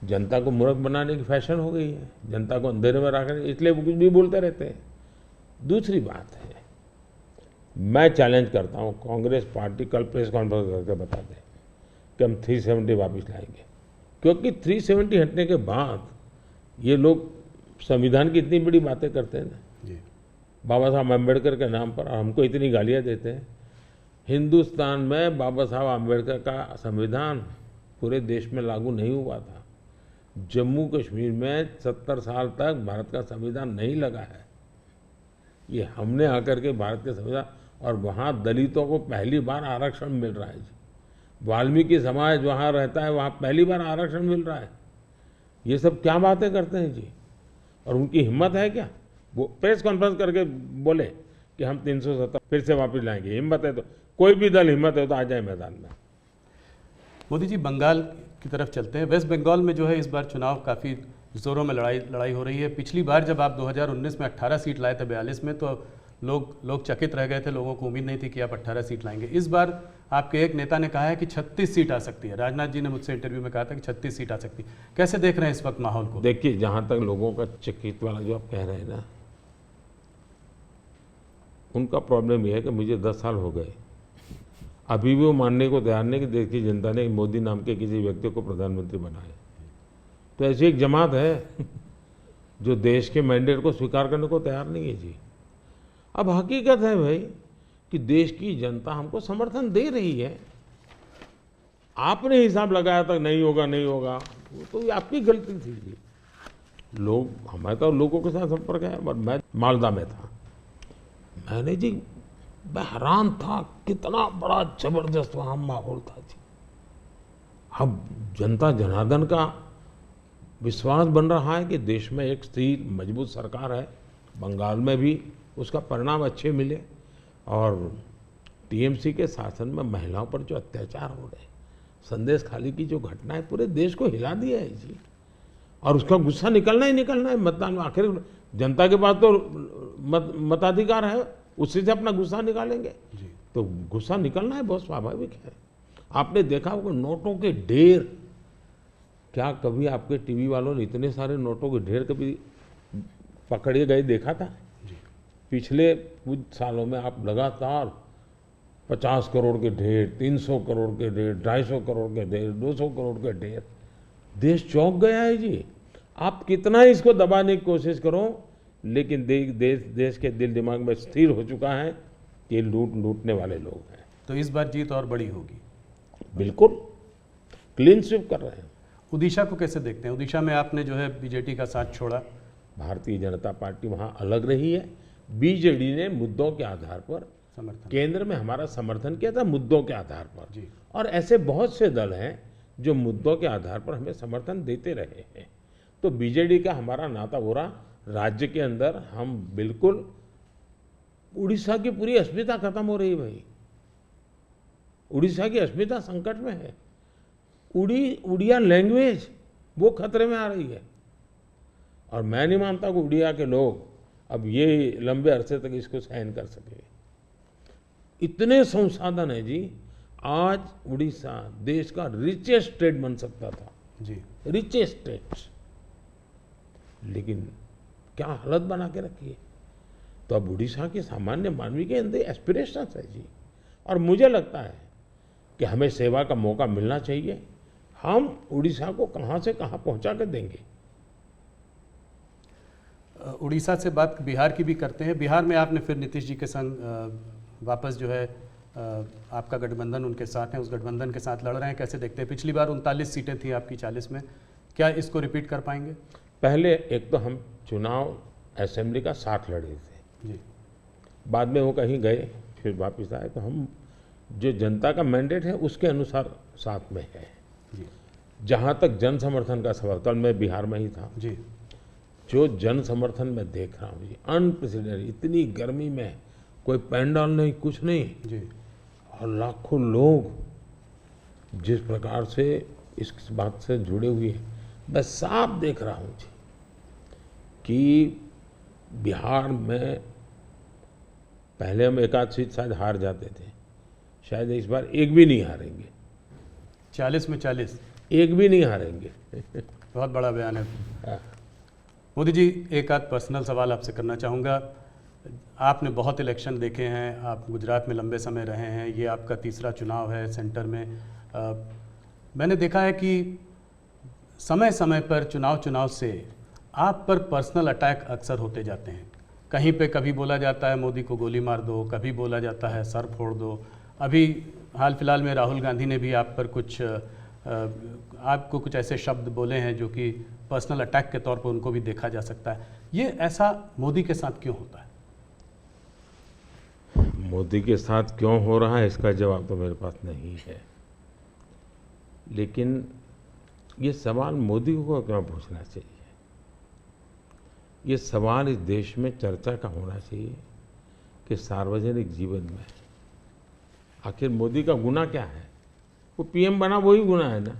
जनता को मूर्ख बनाने की फैशन हो गई है, जनता को अंधेरे में रखने, इसलिए वो कुछ भी बोलते रहते हैं। दूसरी बात है, मैं चैलेंज करता हूँ कांग्रेस पार्टी कल प्रेस कॉन्फ्रेंस करके बता दें कि हम 370 वापस लाएंगे, क्योंकि 370 हटने के बाद ये लोग संविधान की इतनी बड़ी बातें करते हैं ना जी। बाबा साहब अम्बेडकर के नाम पर, हमको इतनी गालियाँ देते हैं। हिंदुस्तान में बाबा साहब अम्बेडकर का संविधान पूरे देश में लागू नहीं हुआ था। जम्मू कश्मीर में 70 साल तक भारत का संविधान नहीं लगा है। ये हमने आकर के भारत के संविधान, और वहाँ दलितों को पहली बार आरक्षण मिल रहा है जी। वाल्मीकि समाज वहाँ रहता है, वहाँ पहली बार आरक्षण मिल रहा है। ये सब क्या बातें करते हैं जी। और उनकी हिम्मत है क्या वो प्रेस कॉन्फ्रेंस करके बोले कि हम 370 फिर से वापस लाएंगे? हिम्मत है तो कोई भी दल हिम्मत है तो आ जाए मैदान में। मोदी जी, बंगाल की तरफ चलते हैं। वेस्ट बंगाल में जो है इस बार चुनाव काफ़ी ज़ोरों में लड़ाई हो रही है। पिछली बार जब आप 2019 में 18 सीट लाए थे 42 में, तो लोग चकित रह गए थे, लोगों को उम्मीद नहीं थी कि आप 18 सीट लाएंगे। इस बार आपके एक नेता ने कहा है कि 36 सीट आ सकती है। राजनाथ जी ने मुझसे इंटरव्यू में कहा था कि 36 सीट आ सकती है। कैसे देख रहे हैं इस वक्त माहौल को? देखिए, जहाँ तक लोगों का चकित वाला जो आप कह रहे हैं ना, उनका प्रॉब्लम यह है कि मुझे 10 साल हो गए, अभी भी वो मानने को तैयार नहीं कि देश की जनता ने मोदी नाम के किसी व्यक्ति को प्रधानमंत्री बनाया। तो ऐसी एक जमात है जो देश के मैंडेट को स्वीकार करने को तैयार नहीं है जी। अब हकीकत है भाई कि देश की जनता हमको समर्थन दे रही है। आपने हिसाब लगाया था नहीं होगा नहीं होगा, वो तो आपकी गलती थी जी। हमारे तो लोगों के साथ संपर्क है। और मैं मालदा में था, मैंने जी मैं हैरान था कितना बड़ा जबरदस्त वहाँ माहौल था जी। अब जनता जनार्दन का विश्वास बन रहा है कि देश में एक स्थिर मजबूत सरकार है। बंगाल में भी उसका परिणाम अच्छे मिले। और टीएमसी के शासन में महिलाओं पर जो अत्याचार हो रहे, संदेश खाली की जो घटना है पूरे देश को हिला दिया है जी। और उसका गुस्सा निकलना ही निकलना है मतदान में। आखिर जनता के पास तो मताधिकार है, उसी से अपना गुस्सा निकालेंगे। तो गुस्सा निकलना है, बहुत स्वाभाविक है। आपने देखा होगा नोटों के ढेर, क्या कभी आपके टीवी वालों ने इतने सारे नोटों के ढेर कभी पकड़े गए देखा था? पिछले कुछ सालों में आप लगातार 50 करोड़ के ढेर, 300 करोड़ के ढेर, 250 करोड़ के ढेर, 200 करोड़ के ढेर, देश चौंक गया है जी। आप कितना ही इसको दबाने की कोशिश करो, लेकिन देश के दिल दिमाग में स्थिर हो चुका है कि लूटने वाले लोग हैं। तो इस बार जीत और बड़ी होगी। बिल्कुल क्लीन स्वीप कर रहे हैं। उड़ीसा को कैसे देखते हैं? उड़ीसा में आपने जो है बीजेडी का साथ छोड़ा। भारतीय जनता पार्टी वहां अलग रही है। बीजेडी ने मुद्दों के आधार पर समर्थन केंद्र में हमारा समर्थन किया था, मुद्दों के आधार पर जी। और ऐसे बहुत से दल हैं जो मुद्दों के आधार पर हमें समर्थन देते रहे हैं। तो बीजेडी का हमारा नाता हो रहा, राज्य के अंदर हम बिल्कुल, उड़ीसा की पूरी अस्मिता खत्म हो रही भाई। उड़ीसा की अस्मिता संकट में है। उड़िया लैंग्वेज वो खतरे में आ रही है। और मैं नहीं मानता कि उड़िया के लोग अब ये लंबे अरसे तक इसको सहन कर सके। इतने संसाधन है जी। आज उड़ीसा देश का रिचेस्ट स्टेट बन सकता था जी, रिचेस्ट स्टेट, लेकिन क्या हालत बना के रखी है। तो अब उड़ीसा के सामान्य मानवी के अंदर एस्पिरेशंस है जी। और मुझे लगता है कि हमें सेवा का मौका मिलना चाहिए। हम उड़ीसा को कहां से कहां पहुंचा कर देंगे। उड़ीसा से बात बिहार की भी करते हैं। बिहार में आपने फिर नीतीश जी के संग वापस जो है आपका गठबंधन उनके साथ है, उस गठबंधन के साथ लड़ रहे हैं। कैसे देखते हैं? पिछली बार 39 सीटें थी आपकी 40 में, क्या इसको रिपीट कर पाएंगे? पहले एक तो हम चुनाव असेंबली का साथ लड़े थे जी, बाद में वो कहीं गए फिर वापस आए। तो हम जो जनता का मैंडेट है उसके अनुसार साथ में है जी, जहाँ तक जन समर्थन का सवाल, कल मैं बिहार में ही था। जी, जो जन समर्थन मैं देख रहा हूँ जी, अनप्रेसिडेंटेड, इतनी गर्मी में कोई पैंडल नहीं, कुछ नहीं, जी, और लाखों लोग जिस प्रकार से इस बात से जुड़े हुए हैं, मैं साफ देख रहा हूँ जी कि बिहार में पहले हम एक आध सीट शायद हार जाते थे, शायद इस बार एक भी नहीं हारेंगे। 40 में 40, एक भी नहीं हारेंगे। बहुत बड़ा बयान है। हाँ। मोदी जी, एक आध पर्सनल सवाल आपसे करना चाहूँगा। आपने बहुत इलेक्शन देखे हैं, आप गुजरात में लंबे समय रहे हैं, ये आपका तीसरा चुनाव है सेंटर में। मैंने देखा है कि समय समय पर चुनाव से आप पर पर्सनल अटैक अक्सर होते जाते हैं। कहीं पे कभी बोला जाता है मोदी को गोली मार दो, कभी बोला जाता है सर फोड़ दो। अभी हाल फिलहाल में राहुल गांधी ने भी आप पर आपको कुछ ऐसे शब्द बोले हैं जो कि पर्सनल अटैक के तौर पर उनको भी देखा जा सकता है। ये ऐसा मोदी के साथ क्यों होता है? मोदी के साथ क्यों हो रहा है इसका जवाब तो मेरे पास नहीं है, लेकिन ये सवाल मोदी को क्यों पूछना चाहिए? ये सवाल इस देश में चर्चा का होना चाहिए कि सार्वजनिक जीवन में आखिर मोदी का गुनाह क्या है? वो पीएम बना वही गुनाह है ना।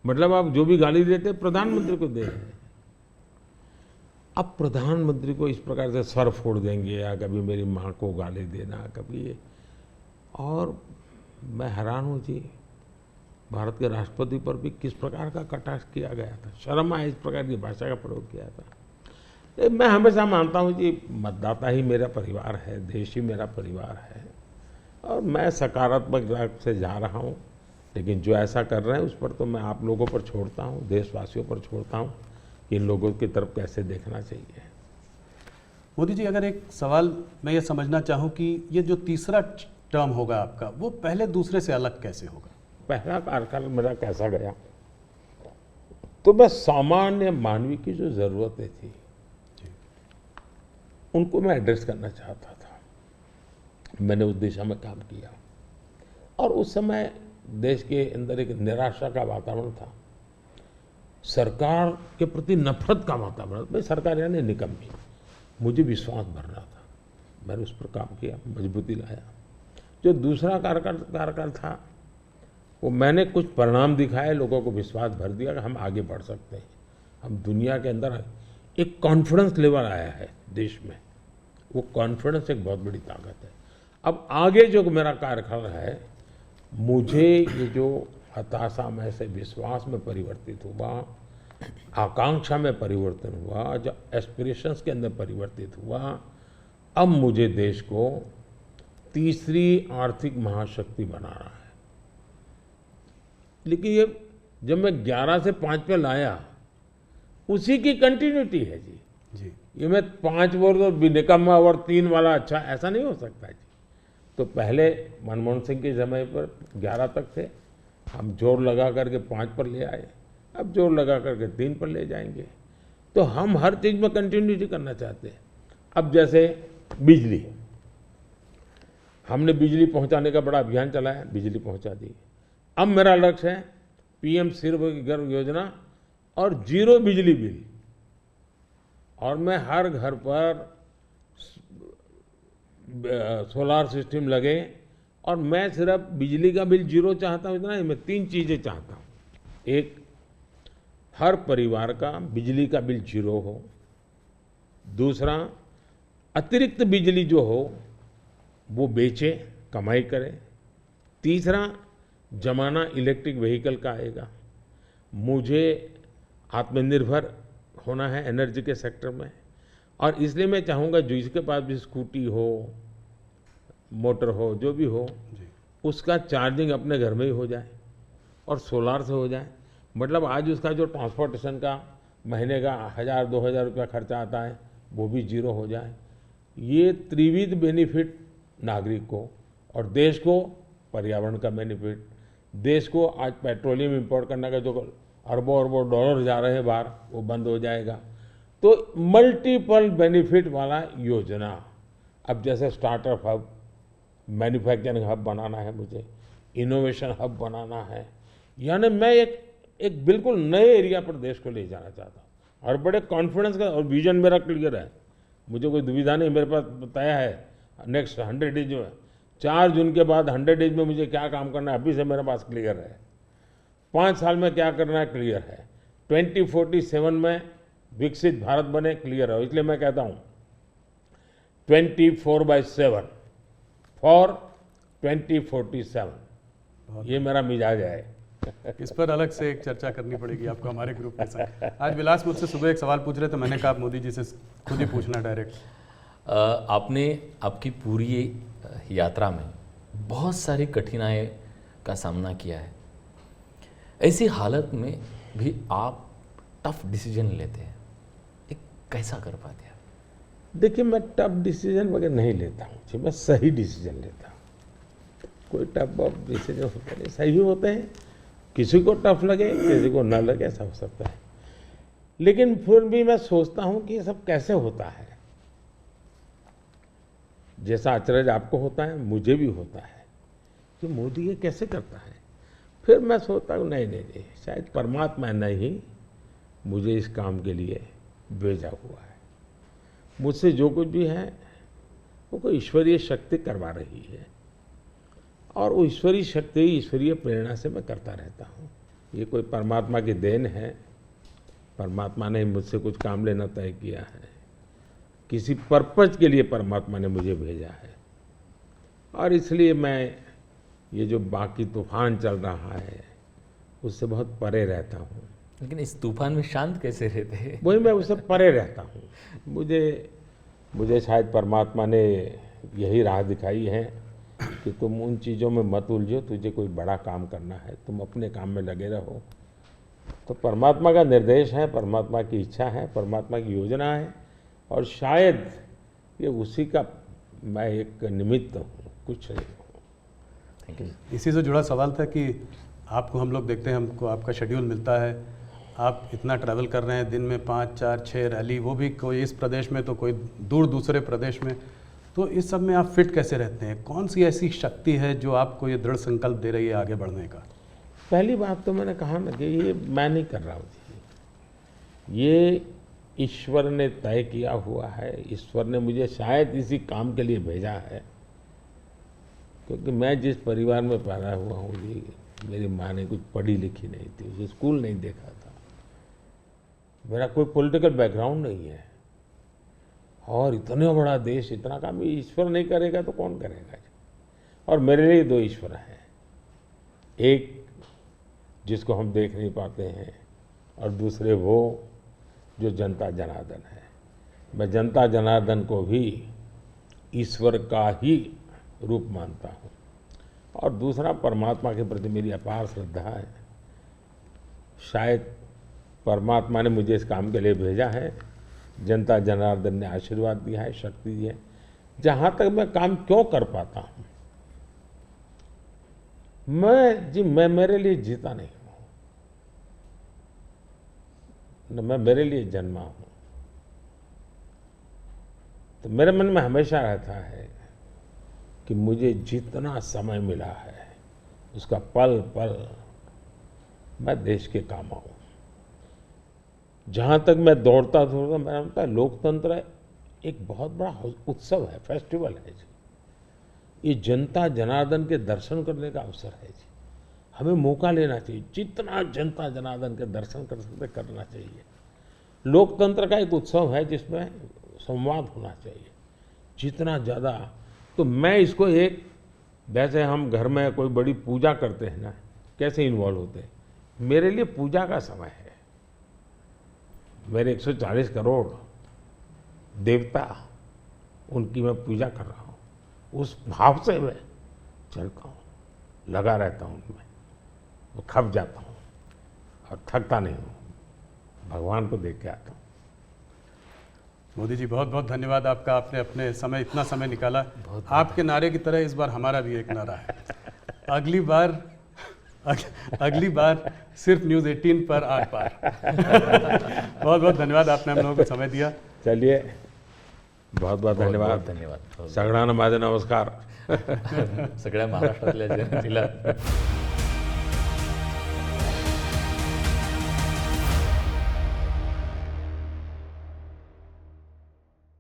मतलब आप जो भी गाली देते प्रधानमंत्री को दे रहे हैं। अब प्रधानमंत्री को इस प्रकार से सर फोड़ देंगे या कभी मेरी माँ को गाली देना, कभी ये। और मैं हैरान हूँ जी, भारत के राष्ट्रपति पर भी किस प्रकार का कटाक्ष किया गया था। शर्म आए इस प्रकार की भाषा का प्रयोग किया था। मैं हमेशा मानता हूँ कि मतदाता ही मेरा परिवार है, देश ही मेरा परिवार है, और मैं सकारात्मक राह से जा रहा हूँ। लेकिन जो ऐसा कर रहे हैं उस पर तो मैं आप लोगों पर छोड़ता हूँ, देशवासियों पर छोड़ता हूँ कि इन लोगों की तरफ कैसे देखना चाहिए। मोदी जी, अगर एक सवाल मैं ये समझना चाहूँ कि ये जो तीसरा टर्म होगा आपका, वो पहले दूसरे से अलग कैसे होगा? पहला कार्यकाल मेरा कैसा गया, तो मैं सामान्य मानवी की जो ज़रूरतें थी उनको मैं एड्रेस करना चाहता था। मैंने उस दिशा में काम किया, और उस समय देश के अंदर एक निराशा का वातावरण था, सरकार के प्रति नफरत का वातावरण। भाई सरकार यानी निकम्मी, मुझे विश्वास भरना था। मैंने उस पर काम किया, मजबूती लाया। जो दूसरा कार्यकाल था वो मैंने कुछ परिणाम दिखाए, लोगों को विश्वास भर दिया कि हम आगे बढ़ सकते हैं, हम दुनिया के अंदर एक कॉन्फिडेंस लेवल आया है देश में। वो कॉन्फिडेंस एक बहुत बड़ी ताकत है। अब आगे जो मेरा कार्यकाल है, मुझे ये जो हताशा में से विश्वास में परिवर्तित हुआ, आकांक्षा में परिवर्तन हुआ, जो एस्पिरेशंस के अंदर परिवर्तित हुआ, अब मुझे देश को तीसरी आर्थिक महाशक्ति बनाना है। लेकिन ये जब मैं 11 से 5 पे लाया, उसी की कंटिन्यूटी है जी। ये मैं 5 वर्ष और निकम्मा और 3 वाला अच्छा, ऐसा नहीं हो सकता जी। तो पहले मनमोहन सिंह के समय पर 11 तक थे, हम जोर लगा करके 5 पर ले आए, अब जोर लगा करके 3 पर ले जाएंगे। तो हम हर चीज़ में कंटिन्यूटी करना चाहते हैं। अब जैसे बिजली, हमने बिजली पहुंचाने का बड़ा अभियान चलाया, बिजली पहुंचा दी। अब मेरा लक्ष्य है PM सूर्यघर योजना और 0 बिजली बिल, और मैं हर घर पर सोलार सिस्टम लगे, और मैं सिर्फ बिजली का बिल 0 चाहता हूँ, इतना ही, मैं 3 चीज़ें चाहता हूँ। एक, हर परिवार का बिजली का बिल 0 हो। दूसरा, अतिरिक्त बिजली जो हो वो बेचे, कमाई करे। तीसरा, जमाना इलेक्ट्रिक व्हीकल का आएगा। मुझे आत्मनिर्भर होना है एनर्जी के सेक्टर में, और इसलिए मैं चाहूँगा जिसके पास भी स्कूटी हो, मोटर हो, जो भी हो, उसका चार्जिंग अपने घर में ही हो जाए और सोलार से हो जाए। मतलब आज उसका जो ट्रांसपोर्टेशन का महीने का 1000-2000 रुपया खर्चा आता है, वो भी 0 हो जाए। ये त्रिविध बेनिफिट नागरिक को और देश को, पर्यावरण का बेनिफिट, देश को आज पेट्रोलियम इंपोर्ट करने का जो अरबों अरबों डॉलर जा रहे हैं बाहर, वो बंद हो जाएगा। तो मल्टीपल बेनिफिट वाला योजना। अब जैसे स्टार्टअप हब, मैन्युफैक्चरिंग हब बनाना है, मुझे इनोवेशन हब बनाना है, यानी मैं एक बिल्कुल नए एरिया पर देश को ले जाना चाहता हूँ, और बड़े कॉन्फिडेंस का, और विजन मेरा क्लियर है, मुझे कोई दुविधा नहीं। मेरे पास तय है नेक्स्ट 100 डेज में, 4 जून के बाद 100 डेज में मुझे क्या काम करना है, अभी से मेरे पास क्लियर है। 5 साल में क्या करना है, क्लियर है। 2047 में विकसित भारत बने, क्लियर है। इसलिए मैं कहता हूँ 24/7 फॉर 2047, ये मेरा मिजाज है। इस पर अलग से एक चर्चा करनी पड़ेगी आपको हमारे ग्रुप के साथ। आज विलास मुझसे सुबह एक सवाल पूछ रहे थे, मैंने कहा आप मोदी जी से खुद ही पूछना डायरेक्ट। आपने आपकी पूरी यात्रा में बहुत सारी कठिनाई का सामना किया है। ऐसी हालत में भी आप टफ डिसीजन लेते हैं, ये कैसा कर पाते हैं? देखिए, मैं टफ डिसीजन वगैरह नहीं लेता हूँ जी, मैं सही डिसीजन लेता हूँ। कोई टफ डिसीजन होते नहीं, सही होते हैं। किसी को टफ लगे, किसी को ना लगे, ऐसा हो सकता है। लेकिन फिर भी मैं सोचता हूँ कि ये सब कैसे होता है। जैसा अचरज आपको होता है, मुझे भी होता है कि मोदी ये कैसे करता है। फिर मैं सोचता हूँ नहीं, शायद परमात्मा ने ही मुझे इस काम के लिए भेजा हुआ है। मुझसे जो कुछ भी है वो कोई ईश्वरीय शक्ति करवा रही है, और वो ईश्वरीय शक्ति, ईश्वरीय प्रेरणा से मैं करता रहता हूँ। ये कोई परमात्मा की देन है, परमात्मा ने मुझसे कुछ काम लेना तय किया है, किसी पर्पज के लिए परमात्मा ने मुझे भेजा है। और इसलिए मैं ये जो बाकी तूफान चल रहा है उससे बहुत परे रहता हूँ। लेकिन इस तूफान में शांत कैसे रहते हैं? वही, मैं उससे परे रहता हूँ। मुझे शायद परमात्मा ने यही राह दिखाई है कि तुम उन चीज़ों में मत उलझो, तुझे कोई बड़ा काम करना है, तुम अपने काम में लगे रहो। तो परमात्मा का निर्देश है, परमात्मा की इच्छा है, परमात्मा की योजना है, और शायद ये उसी का मैं एक निमित्त हूँ, कुछ नहीं हूँ। इसी से जुड़ा सवाल था कि आपको हम लोग देखते हैं, हमको आपका शेड्यूल मिलता है, आप इतना ट्रैवल कर रहे हैं, दिन में 5, 4, 6 रैली, वो भी कोई इस प्रदेश में तो कोई दूर दूसरे प्रदेश में। तो इस सब में आप फिट कैसे रहते हैं? कौन सी ऐसी शक्ति है जो आपको ये दृढ़ संकल्प दे रही है आगे बढ़ने का? पहली बात तो मैंने कहा ना कि ये मैं नहीं कर रहा हूँ, ये ईश्वर ने तय किया हुआ है। ईश्वर ने मुझे शायद इसी काम के लिए भेजा है, क्योंकि मैं जिस परिवार में पैदा हुआ हूँ जी, मेरी माँ ने कुछ पढ़ी लिखी नहीं थी, उसे स्कूल नहीं देखा था, मेरा कोई पॉलिटिकल बैकग्राउंड नहीं है, और इतना बड़ा देश, इतना काम ईश्वर नहीं करेगा तो कौन करेगा। और मेरे लिए दो ईश्वर हैं, एक जिसको हम देख नहीं पाते हैं, और दूसरे वो जो जनता जनार्दन है। मैं जनता जनार्दन को भी ईश्वर का ही रूप मानता हूँ, और दूसरा परमात्मा के प्रति मेरी अपार श्रद्धा है। शायद परमात्मा ने मुझे इस काम के लिए भेजा है, जनता जनार्दन ने आशीर्वाद दिया है, शक्ति दी है। जहाँ तक मैं काम क्यों कर पाता हूँ, मैं मेरे लिए जीता नहीं हूँ, न मैं मेरे लिए जन्मा हूँ। तो मेरे मन में हमेशा रहता है कि मुझे जितना समय मिला है उसका पल पल मैं देश के काम आऊँ। जहाँ तक मैं दौड़ता मेरा लगता है लोकतंत्र एक बहुत बड़ा उत्सव है, फेस्टिवल है जी। ये जनता जनार्दन के दर्शन करने का अवसर है जी। हमें मौका लेना चाहिए, जितना जनता जनार्दन के दर्शन कर सकते करना चाहिए। लोकतंत्र का एक उत्सव है जिसमें संवाद होना चाहिए जितना ज़्यादा। तो मैं इसको एक, जैसे हम घर में कोई बड़ी पूजा करते हैं ना, कैसे इन्वॉल्व होते हैं, मेरे लिए पूजा का समय है। मेरे 140 करोड़ देवता, उनकी मैं पूजा कर रहा हूँ, उस भाव से मैं चलता हूँ, लगा रहता हूँ उनमें, वो खप जाता हूँ और थकता नहीं हूँ, भगवान को देख के आता हूँ। मोदी जी बहुत बहुत धन्यवाद आपका, आपने अपने समय इतना समय निकाला। आपके नारे की तरह इस बार हमारा भी एक नारा है, अगली बार सिर्फ न्यूज़ 18 पर आर पार। बहुत बहुत धन्यवाद, आपने हम लोगों को समय दिया। चलिए, बहुत बहुत धन्यवाद। धन्यवाद। सगळ्यांना माझे नमस्कार। सगळ्या महाराष्ट्रातल्या जनतेला